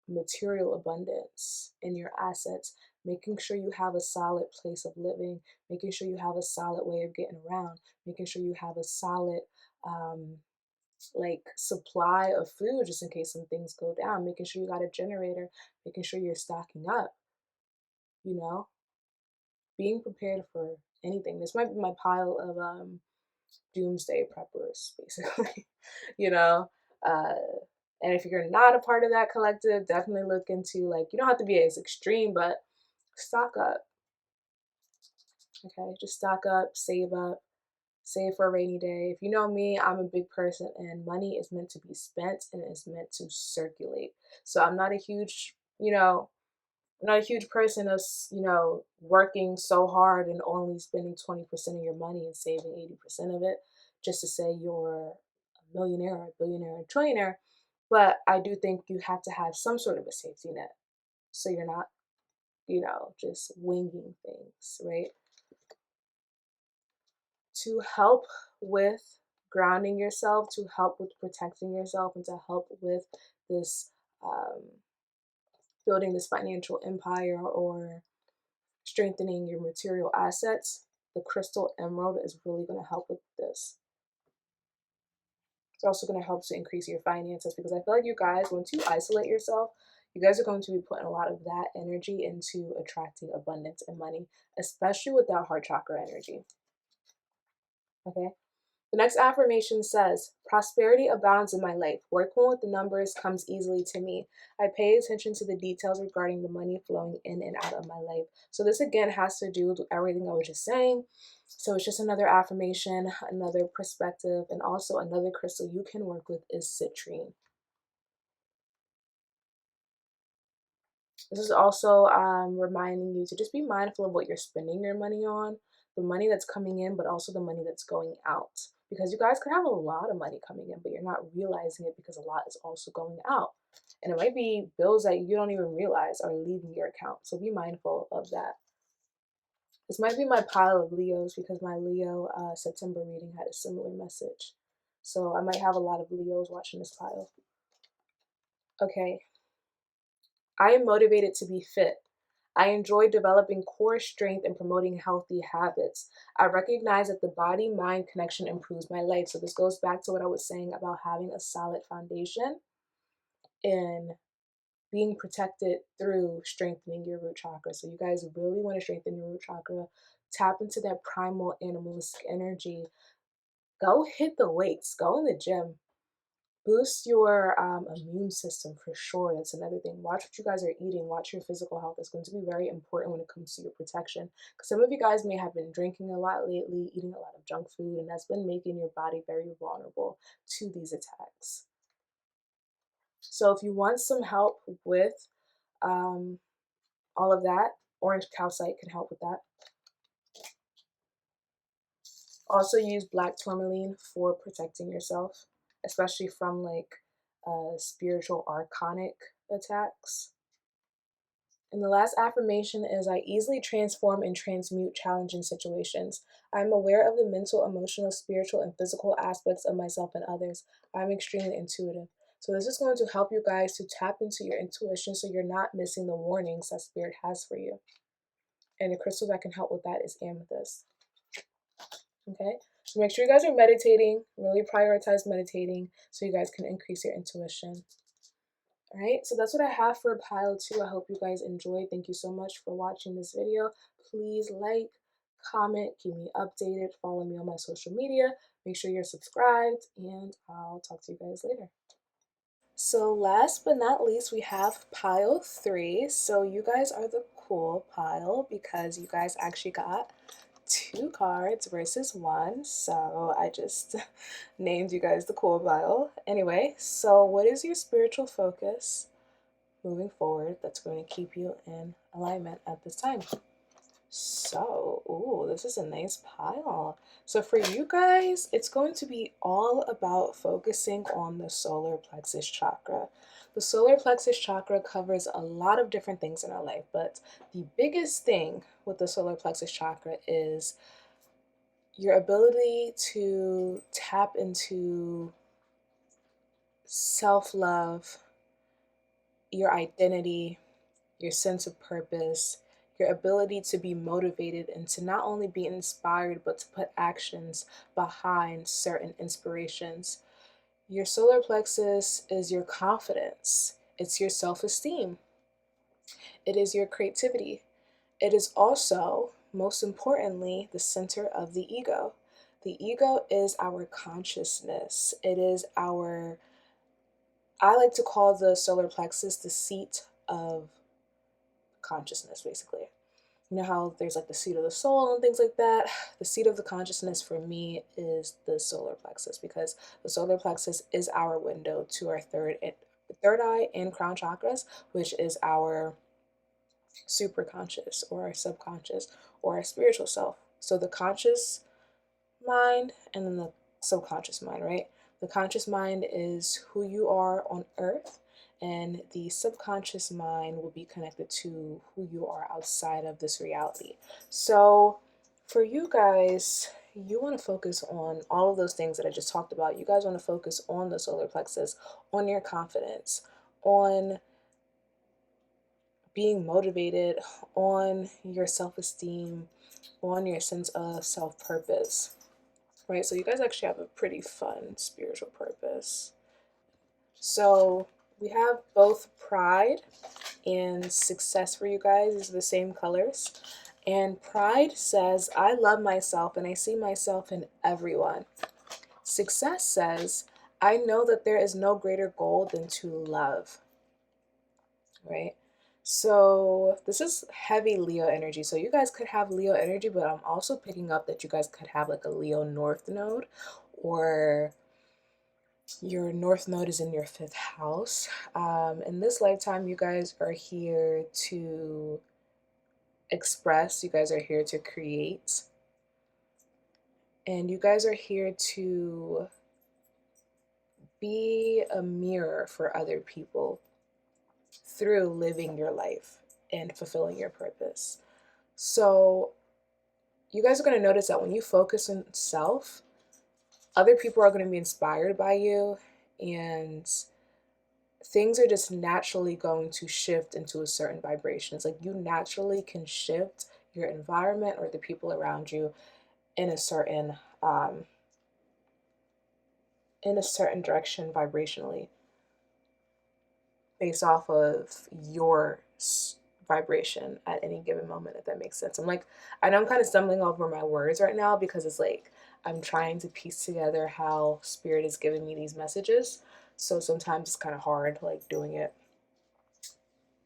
material abundance and your assets, making sure you have a solid place of living, making sure you have a solid way of getting around, making sure you have a solid like supply of food just in case some things go down, making sure you got a generator, making sure you're stocking up, you know, being prepared for anything. This might be my pile of doomsday preppers, basically. you know uh and if you're not a part of that collective, definitely look into, like, you don't have to be as extreme, but stock up. Okay, just stock up, save for a rainy day. If you know me, I'm a big person, and money is meant to be spent and it's meant to circulate. So I'm not a huge, I'm not a huge person of, working so hard and only spending 20% of your money and saving 80% of it just to say you're a millionaire or a billionaire or a trillionaire. But I do think you have to have some sort of a safety net so you're not, just winging things, right? To help with grounding yourself, to help with protecting yourself, and to help with this um, building this financial empire or strengthening your material assets, the crystal emerald is really going to help with this. It's also going to help to increase your finances, because I feel like you guys, once you isolate yourself, you guys are going to be putting a lot of that energy into attracting abundance and money, especially with that heart chakra energy. Okay. The next affirmation says, prosperity abounds in my life. Working with the numbers comes easily to me. I pay attention to the details regarding the money flowing in and out of my life. So this again has to do with everything I was just saying. So it's just another affirmation, another perspective, and also another crystal you can work with is citrine. This is also reminding you to just be mindful of what you're spending your money on, the money that's coming in, but also the money that's going out. Because you guys could have a lot of money coming in, but you're not realizing it because a lot is also going out. And it might be bills that you don't even realize are leaving your account. So be mindful of that. This might be my pile of Leos because my Leo September reading had a similar message. So I might have a lot of Leos watching this pile. Okay. I am motivated to be fit. I enjoy developing core strength and promoting healthy habits. I recognize that the body-mind connection improves my life. So this goes back to what I was saying about having a solid foundation and being protected through strengthening your root chakra. So you guys really want to strengthen your root chakra. Tap into that primal animalistic energy. Go hit the weights. Go in the gym. Boost your immune system for sure. That's another thing. Watch what you guys are eating. Watch your physical health. It's going to be very important when it comes to your protection. Because some of you guys may have been drinking a lot lately, eating a lot of junk food, and that's been making your body very vulnerable to these attacks. So if you want some help with all of that, orange calcite can help with that. Also use black tourmaline for protecting yourself, especially from like spiritual archonic attacks. And the last affirmation is, I easily transform and transmute challenging situations. I am aware of the mental, emotional, spiritual, and physical aspects of myself and others. I am extremely intuitive. So this is going to help you guys to tap into your intuition so you're not missing the warnings that Spirit has for you. And the crystal that can help with that is amethyst. Okay, so make sure you guys are meditating, really prioritize meditating so you guys can increase your intuition. All right, so that's what I have for pile 2. I hope you guys enjoyed. Thank you so much for watching this video. Please like, comment, keep me updated, follow me on my social media, make sure you're subscribed, and I'll talk to you guys later. So last but not least, we have pile 3. So you guys are the cool pile because you guys actually got 2 cards versus 1. So I just named you guys the cool pile. Anyway, so what is your spiritual focus moving forward that's going to keep you in alignment at this time? So, ooh, this is a nice pile. So for you guys, it's going to be all about focusing on the solar plexus chakra. The solar plexus chakra covers a lot of different things in our life, but the biggest thing with the solar plexus chakra is your ability to tap into self-love, your identity, your sense of purpose, your ability to be motivated and to not only be inspired, but to put actions behind certain inspirations. Your solar plexus is your confidence, it's your self esteem, it is your creativity. It is also, most importantly, the center of the ego. The ego is our consciousness. It is our, I like to call the solar plexus the seat of consciousness, basically. You know how there's like the seat of the soul and things like that? The seat of the consciousness for me is the solar plexus because the solar plexus is our window to our third eye and crown chakras, which is our superconscious or our subconscious or our spiritual self. So the conscious mind and then the subconscious mind, right? The conscious mind is who you are on earth, and the subconscious mind will be connected to who you are outside of this reality. So for you guys, you want to focus on all of those things that I just talked about. You guys want to focus on the solar plexus, on your confidence, on being motivated, on your self-esteem, on your sense of self-purpose. Right, so you guys actually have a pretty fun spiritual purpose. So we have both pride and success for you guys. These are the same colors. And pride says, I love myself and I see myself in everyone. Success says, I know that there is no greater goal than to love. Right? So this is heavy Leo energy. So you guys could have Leo energy, but I'm also picking up that you guys could have like a Leo North Node, or your North Node is in your 5th house. In this lifetime, you guys are here to express, you guys are here to create, and you guys are here to be a mirror for other people through living your life and fulfilling your purpose. So you guys are going to notice that when you focus on self, other people are going to be inspired by you, and things are just naturally going to shift into a certain vibration. It's like you naturally can shift your environment or the people around you in a certain direction vibrationally, based off of your vibration at any given moment, if that makes sense. I know I'm kind of stumbling over my words right now because it's like I'm trying to piece together how spirit is giving me these messages. So sometimes it's kind of hard like doing it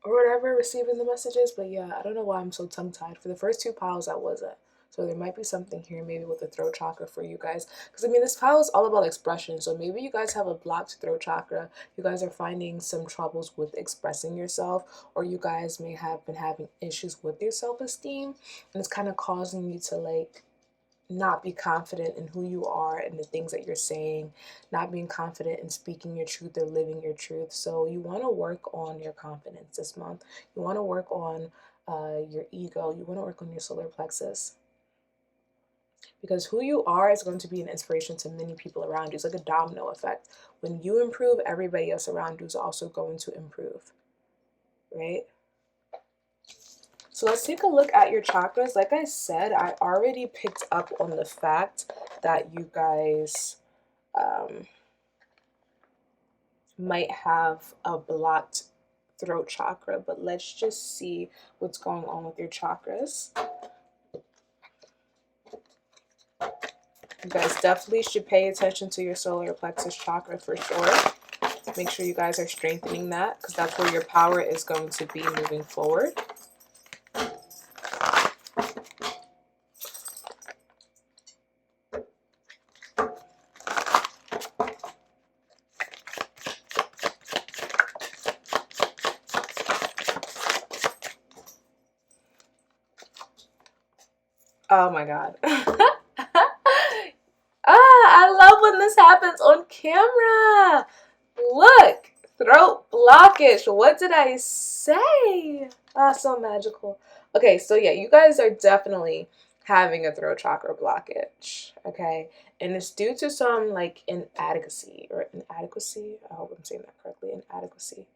or whatever, receiving the messages. But yeah, I don't know why I'm so tongue-tied. For the first 2 piles, I wasn't. So there might be something here, maybe with the throat chakra for you guys. Because I mean, this pile is all about expression. So maybe you guys have a blocked throat chakra. You guys are finding some troubles with expressing yourself, or you guys may have been having issues with your self-esteem, and it's kind of causing you to like not be confident in who you are and the things that you're saying, not being confident in speaking your truth or living your truth. So you want to work on your confidence this month. You want to work on your ego. You want to work on your solar plexus, because who you are is going to be an inspiration to many people around you. It's like a domino effect. When you improve, everybody else around you is also going to improve, right? So let's take a look at your chakras. Like I said, I already picked up on the fact that you guys might have a blocked throat chakra, but let's just see what's going on with your chakras. You guys definitely should pay attention to your solar plexus chakra for sure. Make sure you guys are strengthening that, because that's where your power is going to be moving forward. Oh my God. I love when this happens on camera. Look, throat blockage. What did I say? Ah, so magical. Okay, so yeah, you guys are definitely having a throat chakra blockage. Okay, and it's due to some like inadequacy or inadequacy. I hope I'm saying that correctly. Inadequacy.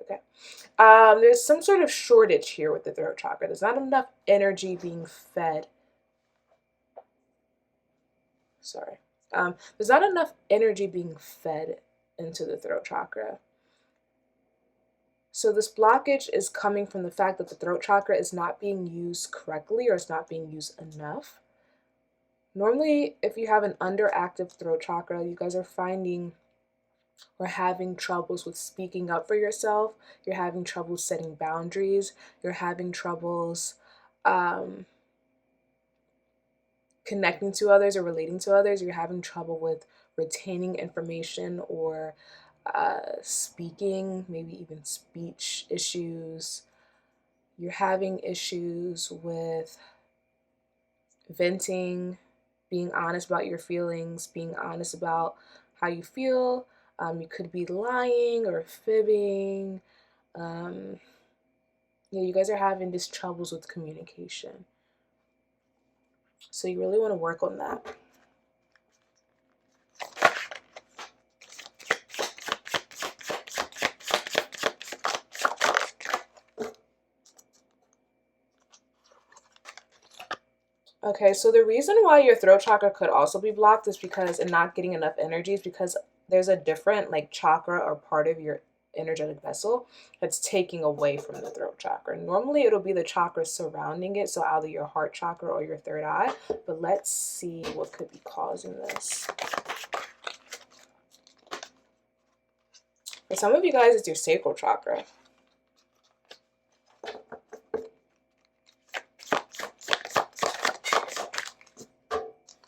Okay. There's some sort of shortage here with the throat chakra. There's not enough energy being fed. Sorry. There's not enough energy being fed into the throat chakra. So this blockage is coming from the fact that the throat chakra is not being used correctly, or it's not being used enough. Normally, if you have an underactive throat chakra, you guys are finding or having troubles with speaking up for yourself. You're having trouble setting boundaries. You're having troubles connecting to others or relating to others. You're having trouble with retaining information or speaking, maybe even speech issues. You're having issues with venting, being honest about your feelings, being honest about how you feel. You could be lying or fibbing. Yeah, you guys are having these troubles with communication. So you really want to work on that. Okay, so the reason why your throat chakra could also be blocked is because, and not getting enough energy, is because there's a different like chakra or part of your energetic vessel that's taking away from the throat chakra. Normally it'll be the chakra surrounding it, so either your heart chakra or your third eye, but let's see what could be causing this. For some of you guys, it's your sacral chakra.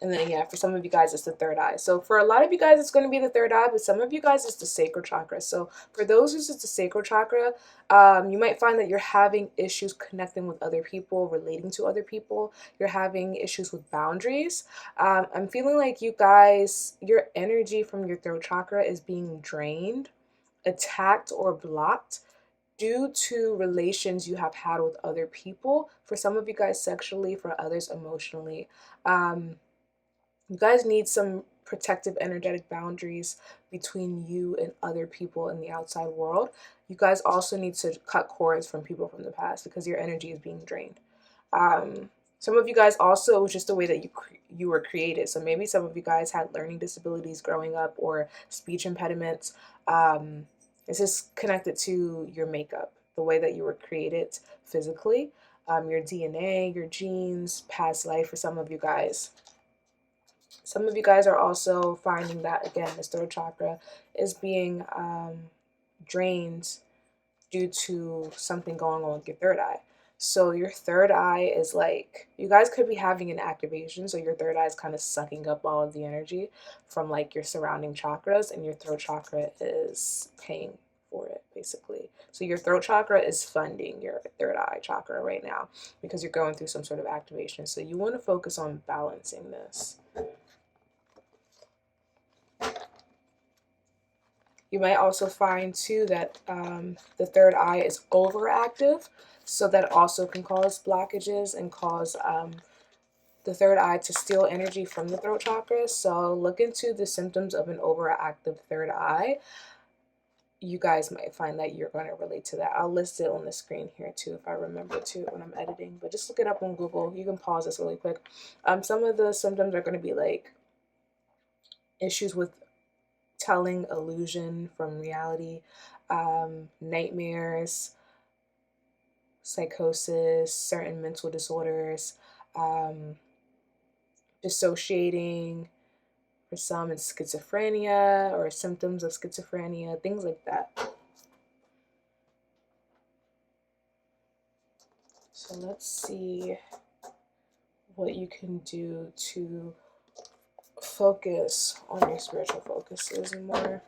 And then, yeah, for some of you guys, it's the third eye. So for a lot of you guys, it's going to be the third eye, but some of you guys, it's the sacral chakra. So for those who's it's the sacral chakra, you might find that you're having issues connecting with other people, relating to other people. You're having issues with boundaries. I'm feeling like you guys, your energy from your throat chakra is being drained, attacked, or blocked due to relations you have had with other people. For some of you guys, sexually, for others, emotionally. You guys need some protective energetic boundaries between you and other people in the outside world. You guys also need to cut cords from people from the past because your energy is being drained. Some of you guys also, it was just the way that you were created. So maybe some of you guys had learning disabilities growing up or speech impediments. This is connected to your makeup, the way that you were created physically, your DNA, your genes, past life for some of you guys. Some of you guys are also finding that, again, this throat chakra is being drained due to something going on with your third eye. So your third eye is like, you guys could be having an activation. So your third eye is kind of sucking up all of the energy from like your surrounding chakras, and your throat chakra is paying for it, basically. So your throat chakra is funding your third eye chakra right now because you're going through some sort of activation. So you want to focus on balancing this. You might also find too that the third eye is overactive, so that also can cause blockages and cause the third eye to steal energy from the throat chakra. So look into the symptoms of an overactive third eye. You guys might find that you're going to relate to that. I'll list it on the screen here too if I remember to when I'm editing, but just look it up on Google. You can pause this really quick. Some of the symptoms are going to be like issues with telling illusion from reality, nightmares, psychosis, certain mental disorders, dissociating. For some, it's schizophrenia or symptoms of schizophrenia, things like that. So let's see what you can do to focus on your spiritual focuses more.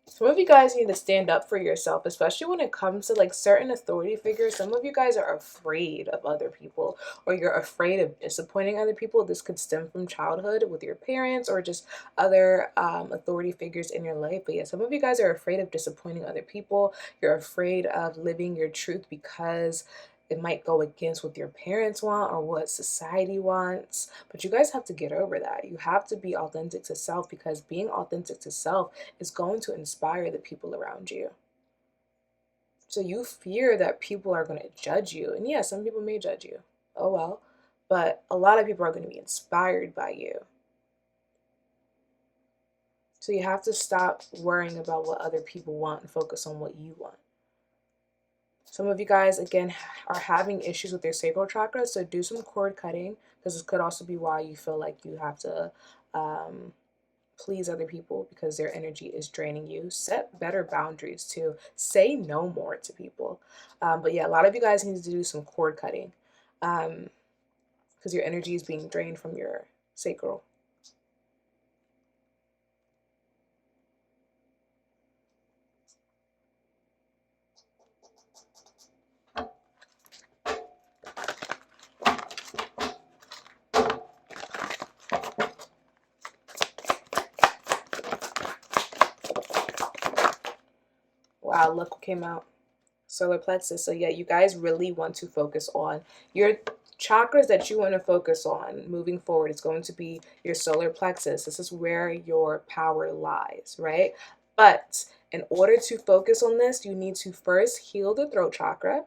Some of you guys need to stand up for yourself, especially when it comes to like certain authority figures. Some of you guys are afraid of other people, or you're afraid of disappointing other people. This could stem from childhood with your parents or just other authority figures in your life. But yeah, some of you guys are afraid of disappointing other people. You're afraid of living your truth because it might go against what your parents want or what society wants. But you guys have to get over that. You have to be authentic to self, because being authentic to self is going to inspire the people around you. So you fear that people are going to judge you. And yeah, some people may judge you. Oh well. But a lot of people are going to be inspired by you. So you have to stop worrying about what other people want and focus on what you want. Some of you guys, again, are having issues with your sacral chakra, so do some cord cutting, because this could also be why you feel like you have to please other people, because their energy is draining you. Set better boundaries too. Say no more to people. But yeah, a lot of you guys need to do some cord cutting, because your energy is being drained from your sacral. Wow, look what came out. Solar plexus. So yeah, you guys really want to focus on your chakras that you want to focus on moving forward. It's going to be your solar plexus. This is where your power lies, right? But in order to focus on this, you need to first heal the throat chakra.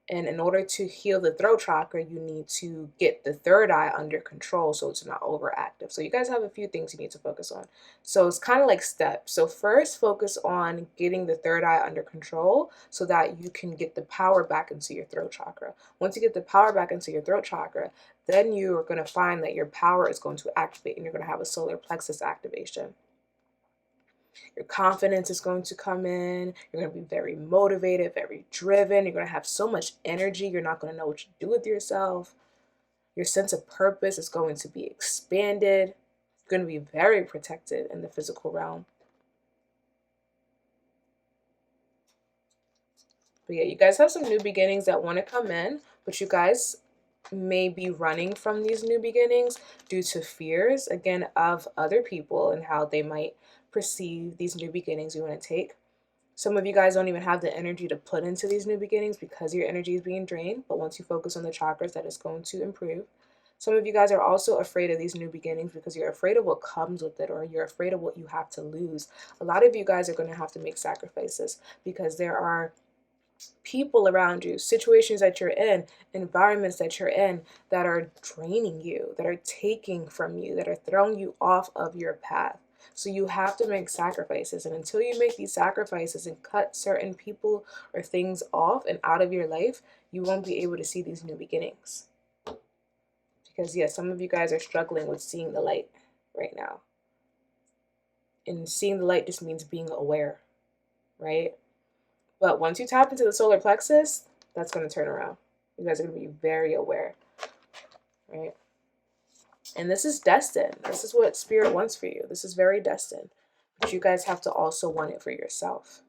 And in order to heal the throat chakra, you need to get the third eye under control so it's not overactive. So you guys have a few things you need to focus on. So it's kind of like steps. So first, focus on getting the third eye under control so that you can get the power back into your throat chakra. Once you get the power back into your throat chakra, then you are going to find that your power is going to activate and you're going to have a solar plexus activation. Your confidence is going to come in. You're going to be very motivated, very driven. You're going to have so much energy. You're not going to know what to do with yourself. Your sense of purpose is going to be expanded. You're going to be very protected in the physical realm. But yeah, you guys have some new beginnings that want to come in, but you guys may be running from these new beginnings due to fears, again, of other people and how they might perceive these new beginnings you want to take. Some of you guys don't even have the energy to put into these new beginnings because your energy is being drained. But once you focus on the chakras, that is going to improve. Some of you guys are also afraid of these new beginnings because you're afraid of what comes with it, or you're afraid of what you have to lose. A lot of you guys are going to have to make sacrifices because there are people around you, situations that you're in, environments that you're in that are draining you, that are taking from you, that are throwing you off of your path. So you have to make sacrifices. And until you make these sacrifices and cut certain people or things off and out of your life, you won't be able to see these new beginnings. Because yes, some of you guys are struggling with seeing the light right now. And seeing the light just means being aware, right? But once you tap into the solar plexus, that's going to turn around. You guys are going to be very aware, right? And this is destined. This is what spirit wants for you. This is very destined. But you guys have to also want it for yourself.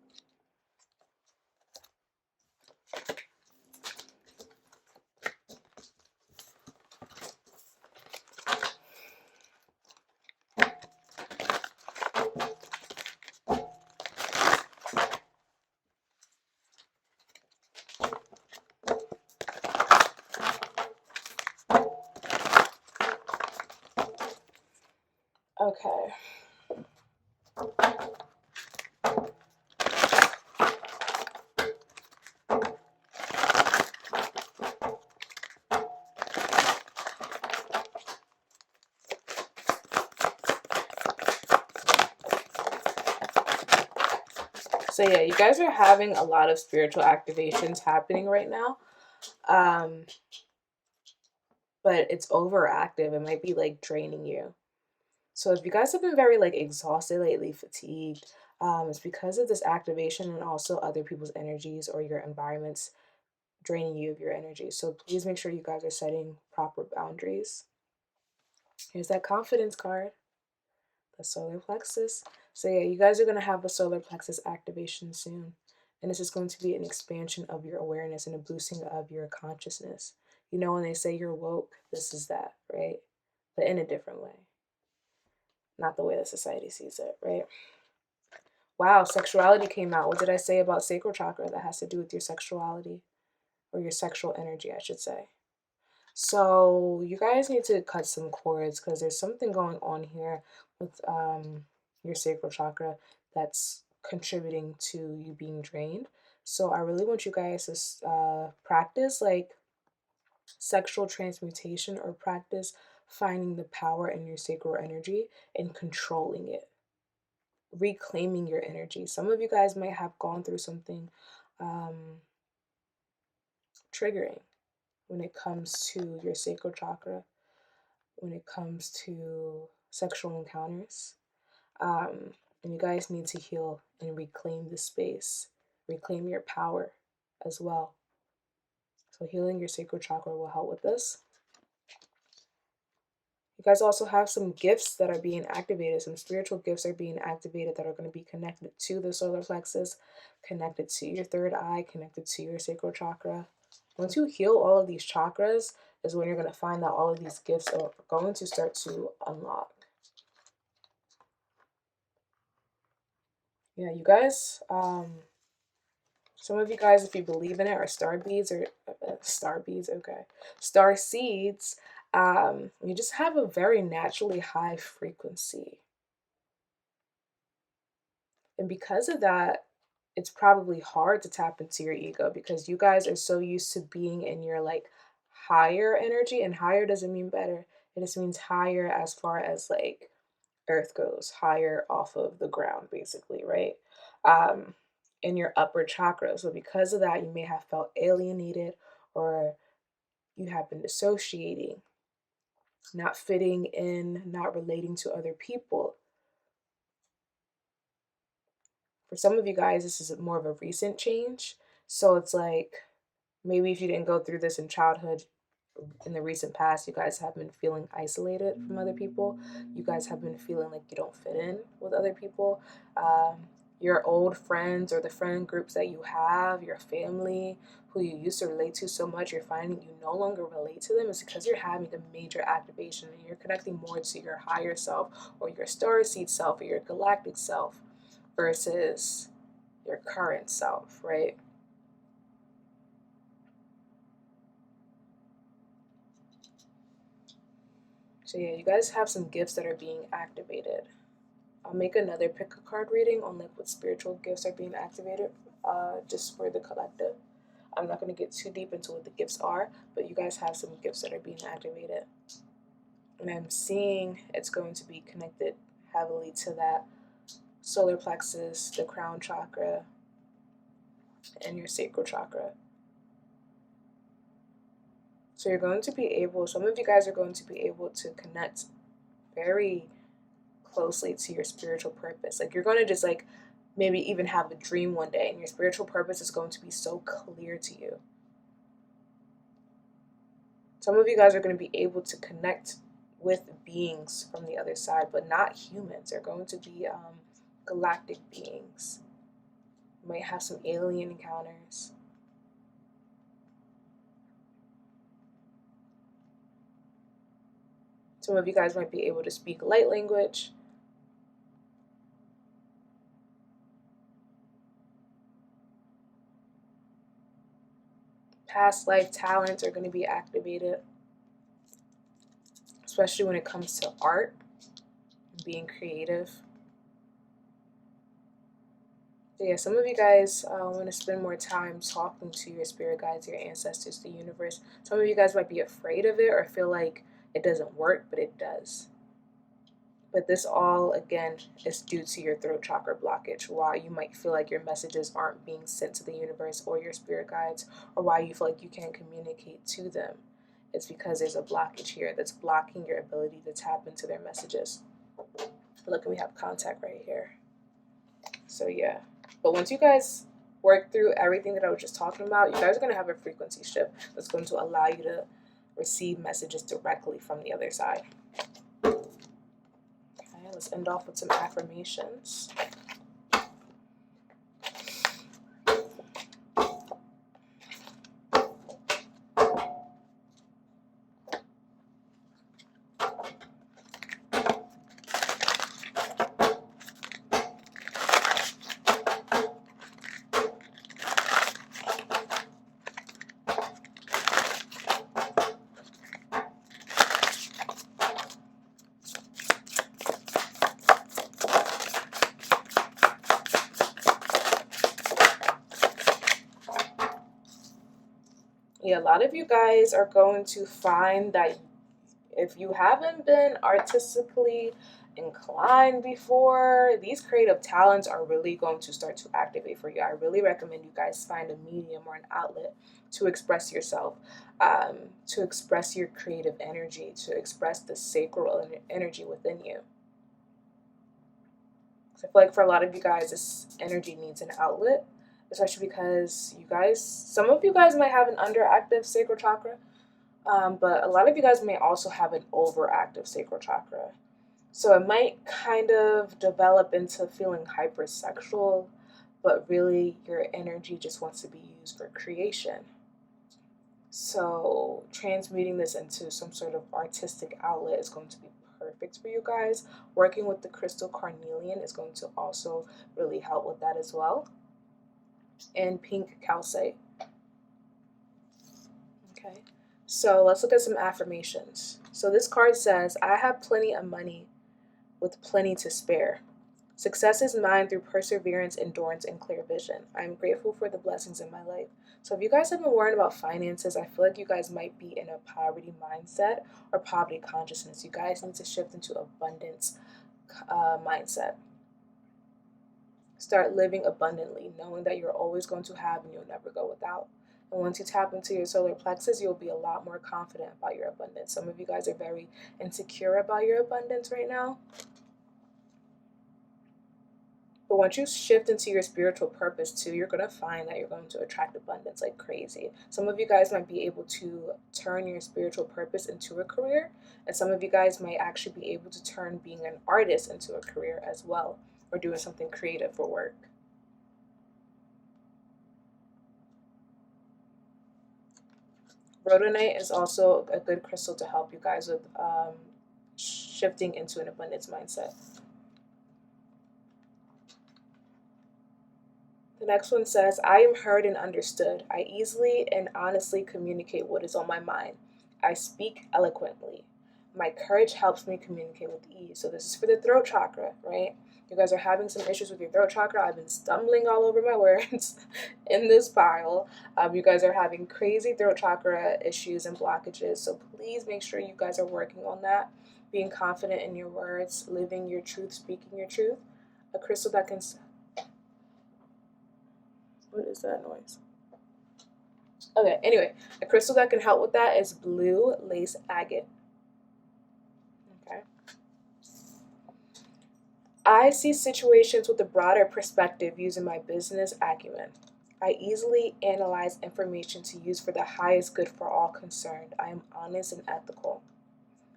Okay. So yeah, you guys are having a lot of spiritual activations happening right now. But it's overactive. It might be like draining you. So if you guys have been very like exhausted lately, fatigued, it's because of this activation and also other people's energies or your environments draining you of your energy. So please make sure you guys are setting proper boundaries. Here's that confidence card, the solar plexus. So yeah, you guys are going to have a solar plexus activation soon. And this is going to be an expansion of your awareness and a boosting of your consciousness. You know, when they say you're woke, this is that, right? But in a different way. Not the way that society sees it, right? Wow, sexuality came out. What did I say about sacral chakra? That has to do with your sexuality, or your sexual energy, I should say. So you guys need to cut some cords because there's something going on here with your sacral chakra that's contributing to you being drained. So I really want you guys to practice like sexual transmutation, or practice finding the power in your sacral energy and controlling it, reclaiming your energy. Some of you guys might have gone through something triggering when it comes to your sacral chakra, when it comes to sexual encounters. And you guys need to heal and reclaim the space, reclaim your power as well. So healing your sacral chakra will help with this. You guys also have some gifts that are being activated. Some spiritual gifts are being activated that are going to be connected to the solar plexus, connected to your third eye, connected to your sacral chakra. Once you heal all of these chakras is when you're going to find that all of these gifts are going to start to unlock. Yeah, you guys, some of you guys, if you believe in it, are star beads or star beads, okay, star seeds. You just have a very naturally high frequency. And because of that, it's probably hard to tap into your ego because you guys are so used to being in your like higher energy. And higher doesn't mean better, it just means higher as far as like earth goes, higher off of the ground, basically, right? In your upper chakra. So because of that, you may have felt alienated, or you have been dissociating, not fitting in, not relating to other people. For some of you guys, this is more of a recent change. So it's like, maybe if you didn't go through this in childhood, in the recent past, you guys have been feeling isolated from other people. You guys have been feeling like you don't fit in with other people. Your old friends, or the friend groups that you have, your family, who you used to relate to so much, you're finding you no longer relate to them. It's because you're having a major activation and you're connecting more to your higher self, or your star seed self, or your galactic self, versus your current self, right? So yeah, you guys have some gifts that are being activated. I'll make another pick a card reading on like what spiritual gifts are being activated, just for the collective. I'm not going to get too deep into what the gifts are, but you guys have some gifts that are being activated. And I'm seeing it's going to be connected heavily to that solar plexus, the crown chakra, and your sacral chakra. So you're going to be able, some of you guys are going to be able to connect very closely to your spiritual purpose. Like you're going to just like maybe even have a dream one day and your spiritual purpose is going to be so clear to you. Some of you guys are going to be able to connect with beings from the other side, but not humans. They're going to be galactic beings. You might have some alien encounters. Some of you guys might be able to speak light language. Past life talents are going to be activated, especially when it comes to art, being creative. Yeah, some of you guys want to spend more time talking to your spirit guides, your ancestors, the universe. Some of you guys might be afraid of it or feel like it doesn't work, but it does. But this all, again, is due to your throat chakra blockage, why you might feel like your messages aren't being sent to the universe or your spirit guides, or why you feel like you can't communicate to them. It's because there's a blockage here that's blocking your ability to tap into their messages. Look, we have contact right here. So yeah, but once you guys work through everything that I was just talking about, you guys are going to have a frequency shift that's going to allow you to receive messages directly from the other side. Okay, let's end off with some affirmations. Yeah, a lot of you guys are going to find that if you haven't been artistically inclined before, these creative talents are really going to start to activate for you. I really recommend you guys find a medium or an outlet to express yourself, to express your creative energy, to express the sacral energy within you. So I feel like for a lot of you guys, this energy needs an outlet, especially because you guys, some of you guys might have an underactive sacral chakra, but a lot of you guys may also have an overactive sacral chakra. So it might kind of develop into feeling hypersexual, but really your energy just wants to be used for creation. So transmuting this into some sort of artistic outlet is going to be perfect for you guys. Working with the crystal carnelian is going to also really help with that as well. And pink calcite. Okay, so let's look at some affirmations. So this card says, I have plenty of money with plenty to spare. Success is mine through perseverance, endurance, and clear vision. I am grateful for the blessings in my life. So if you guys have been worried about finances, I feel like you guys might be in a poverty mindset or poverty consciousness. You guys need to shift into abundance mindset. Start living abundantly, knowing that you're always going to have and you'll never go without. And once you tap into your solar plexus, you'll be a lot more confident about your abundance. Some of you guys are very insecure about your abundance right now. But once you shift into your spiritual purpose too, you're going to find that you're going to attract abundance like crazy. Some of you guys might be able to turn your spiritual purpose into a career. And some of you guys might actually be able to turn being an artist into a career as well, or doing something creative for work. Rhodonite is also a good crystal to help you guys with shifting into an abundance mindset. The next one says, I am heard and understood. I easily and honestly communicate what is on my mind. I speak eloquently. My courage helps me communicate with ease. So this is for the throat chakra, right? You guys are having some issues with your throat chakra. I've been stumbling all over my words in this pile. You guys are having crazy throat chakra issues and blockages. So please make sure you guys are working on that. Being confident in your words, living your truth, speaking your truth. A crystal that can... What is that noise? Okay, anyway, a crystal that can help with that is blue lace agate. Okay. I see situations with a broader perspective using my business acumen. I easily analyze information to use for the highest good for all concerned. I am honest and ethical.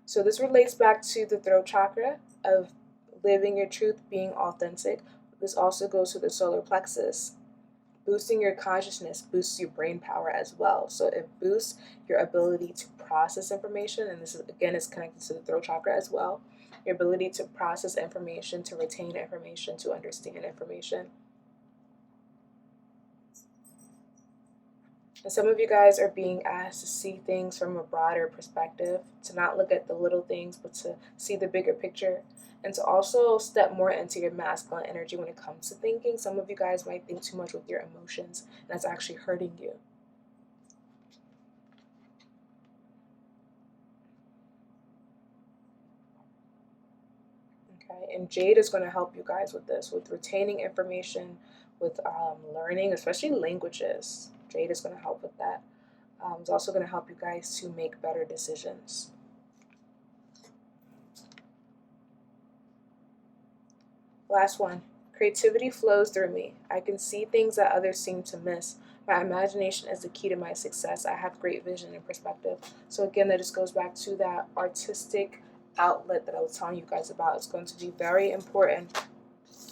So this relates back to the throat chakra of living your truth, being authentic. This also goes to the solar plexus. Boosting your consciousness boosts your brain power as well. So it boosts your ability to process information. And this is, again, is connected to the throat chakra as well. Your ability to process information, to retain information, to understand information. And some of you guys are being asked to see things from a broader perspective, to not look at the little things, but to see the bigger picture, and to also step more into your masculine energy when it comes to thinking. Some of you guys might think too much with your emotions, and that's actually hurting you. Okay, and Jade is going to help you guys with this, with retaining information, with learning, especially languages. Jade is going to help with that. It's also going to help you guys to make better decisions. Last one. Creativity flows through me. I can see things that others seem to miss. My imagination is the key to my success. I have great vision and perspective. So again, that just goes back to that artistic outlet that I was telling you guys about. It's going to be very important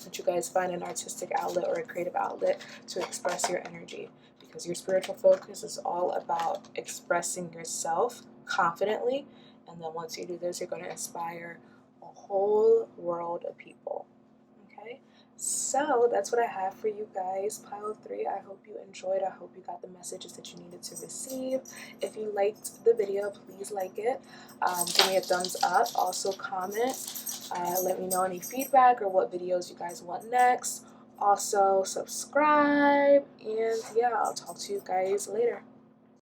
that you guys find an artistic outlet or a creative outlet to express your energy, because your spiritual focus is all about expressing yourself confidently. And then once you do this, you're going to inspire a whole world of people. Okay, so that's what I have for you guys. Pile 3. I hope you enjoyed. I hope you got the messages that you needed to receive. If you liked the video, please like it. Give me a thumbs up. Also comment. Let me know any feedback or what videos you guys want next. Also subscribe. And yeah, I'll talk to you guys later.